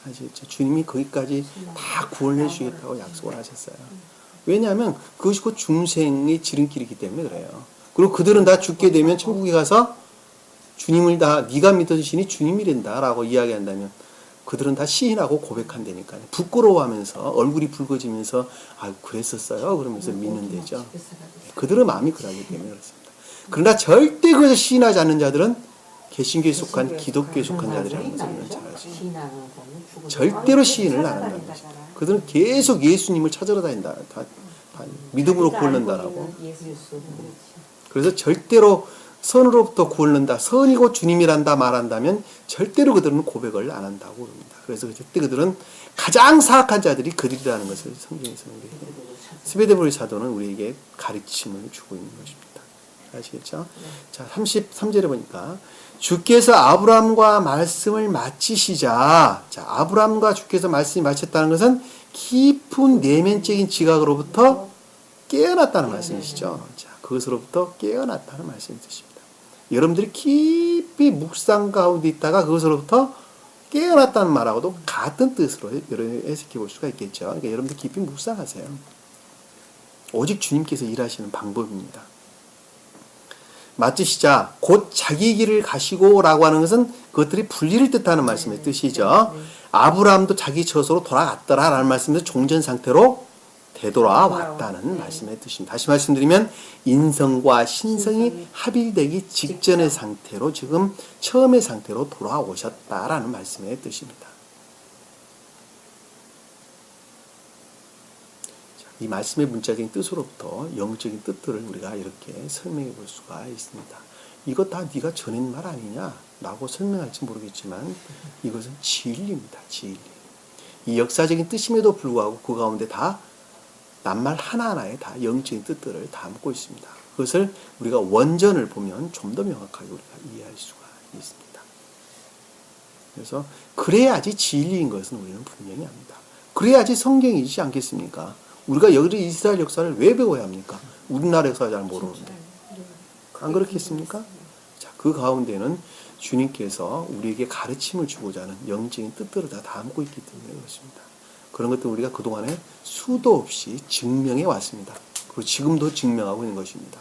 아시겠죠? 주님이 거기까지 다 구원해 주겠다고 약속을 하셨어요. 왜냐하면 그것이 곧 중생의 지름길이기 때문에 그래요. 그리고 그들은 다 죽게 되면 천국에 가서 주님을 다 네가 믿어주시니 주님이란다라고 이야기한다면 그들은 다 시인하고 고백한다니까요. 부끄러워하면서 얼굴이 붉어지면서 아 그랬었어요 그러면서 믿는 데죠. 그들의 마음이 그러기 때문에 그렇습니다. 그러나 절대 그것을 시인하지 않는 자들은 개신교에 속한 기독교에 속한 자들이라는 것을 우리는 잘 알죠. 절대로 시인을 안 한다는 것이죠. 그들은 계속 예수님을 찾으러 다닌다. 믿음으로 구원한다라고. 그래서 절대로 선으로부터 구원한다. 선이 곧 주님이란다 말한다면 절대로 그들은 고백을 안 한다고 그럽니다. 그래서 그때 그들은 가장 사악한 자들이 그들이라는 것을 성경에서는 스베데보리 사도는 우리에게 가르침을 주고 있는 것입니다. 아시겠죠? 자, 33절에 보니까 주께서 아브라함과 말씀을 마치시자. 자, 아브라함과 주께서 말씀이 마쳤다는 것은 깊은 내면적인 지각으로부터 깨어났다는 말씀이시죠. 자, 그것으로부터 깨어났다는 말씀이 뜻입니다. 여러분들이 깊이 묵상 가운데 있다가 그것으로부터 깨어났다는 말하고도 같은 뜻으로 해석해 볼 수가 있겠죠. 그러니까 여러분들 깊이 묵상하세요. 오직 주님께서 일하시는 방법입니다. 마치시자 곧 자기 길을 가시고 라고 하는 것은 그것들이 분리를 뜻하는 말씀의 뜻이죠. 아브라함도 자기 처소로 돌아갔더라 라는 말씀에서 종전 상태로 되돌아왔다는 말씀의 뜻입니다. 다시 말씀드리면 인성과 신성이 합일되기 직전의 상태로 지금 처음의 상태로 돌아오셨다라는 말씀의 뜻입니다. 이 말씀의 문자적인 뜻으로부터 영적인 뜻들을 우리가 이렇게 설명해 볼 수가 있습니다. 이거 다 네가 전한 말 아니냐? 라고 설명할지 모르겠지만 이것은 진리입니다. 진리. 이 역사적인 뜻임에도 불구하고 그 가운데 다 낱말 하나하나에 다 영적인 뜻들을 담고 있습니다. 그것을 우리가 원전을 보면 좀 더 명확하게 우리가 이해할 수가 있습니다. 그래서 그래야지 진리인 것은 우리는 분명히 압니다. 그래야지 성경이지 않겠습니까? 우리가 여기 이스라엘 역사를 왜 배워야 합니까? 우리나라 역사 잘 모르는데. 안 그렇겠습니까? 자, 그 가운데는 주님께서 우리에게 가르침을 주고자 하는 영적인 뜻들을 다 담고 있기 때문에 그렇습니다. 그런 것들 우리가 그동안에 수도 없이 증명해 왔습니다. 그리고 지금도 증명하고 있는 것입니다.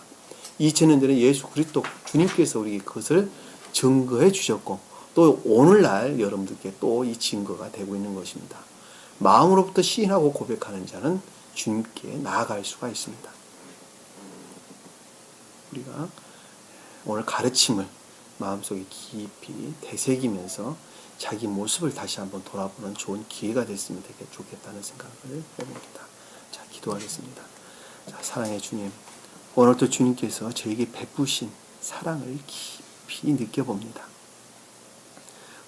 2000년 전에 예수 그리스도 주님께서 우리에게 그것을 증거해 주셨고 또 오늘날 여러분들께 또 이 증거가 되고 있는 것입니다. 마음으로부터 시인하고 고백하는 자는 주님께 나아갈 수가 있습니다. 우리가 오늘 가르침을 마음속에 깊이 되새기면서 자기 모습을 다시 한번 돌아보는 좋은 기회가 됐으면 좋겠다는 생각을 해봅니다. 자, 기도하겠습니다. 자, 사랑의 주님, 오늘도 주님께서 저에게 베푸신 사랑을 깊이 느껴봅니다.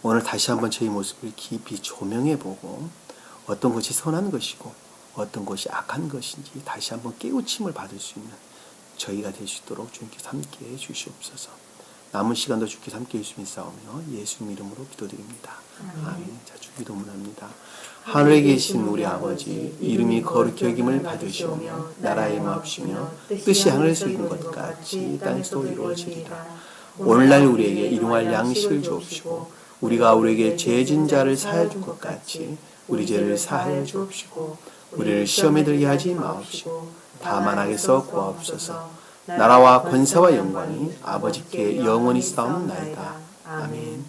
오늘 다시 한번 저희 모습을 깊이 조명해보고 어떤 것이 선한 것이고 어떤 것이 악한 것인지 다시 한번 깨우침을 받을 수 있는 저희가 될 수 있도록 주님께서 함께해 주시옵소서. 남은 시간도 주께서 함께해 주시며 싸우며 예수님 이름으로 기도드립니다. 아멘. 자, 주기도문합니다. 하늘에 계신 우리 아버지, 이름이 거룩히 여김을 받으시오며 나라의 마옵시며 뜻이 하늘에서 이룬 것 같이 땅에서도 이루어지리라. 오늘날 우리에게 일용할 양식을 주옵시고 우리가 우리에게 죄진 자를 사하여 줄 것 같이 우리 죄를 사하여 주옵시고 우리를 시험에 들게 하지 마옵시고 다만 악에서 구하옵소서. 나라와 권세와 영광이 아버지께 영원히 싸움나이다. 아멘.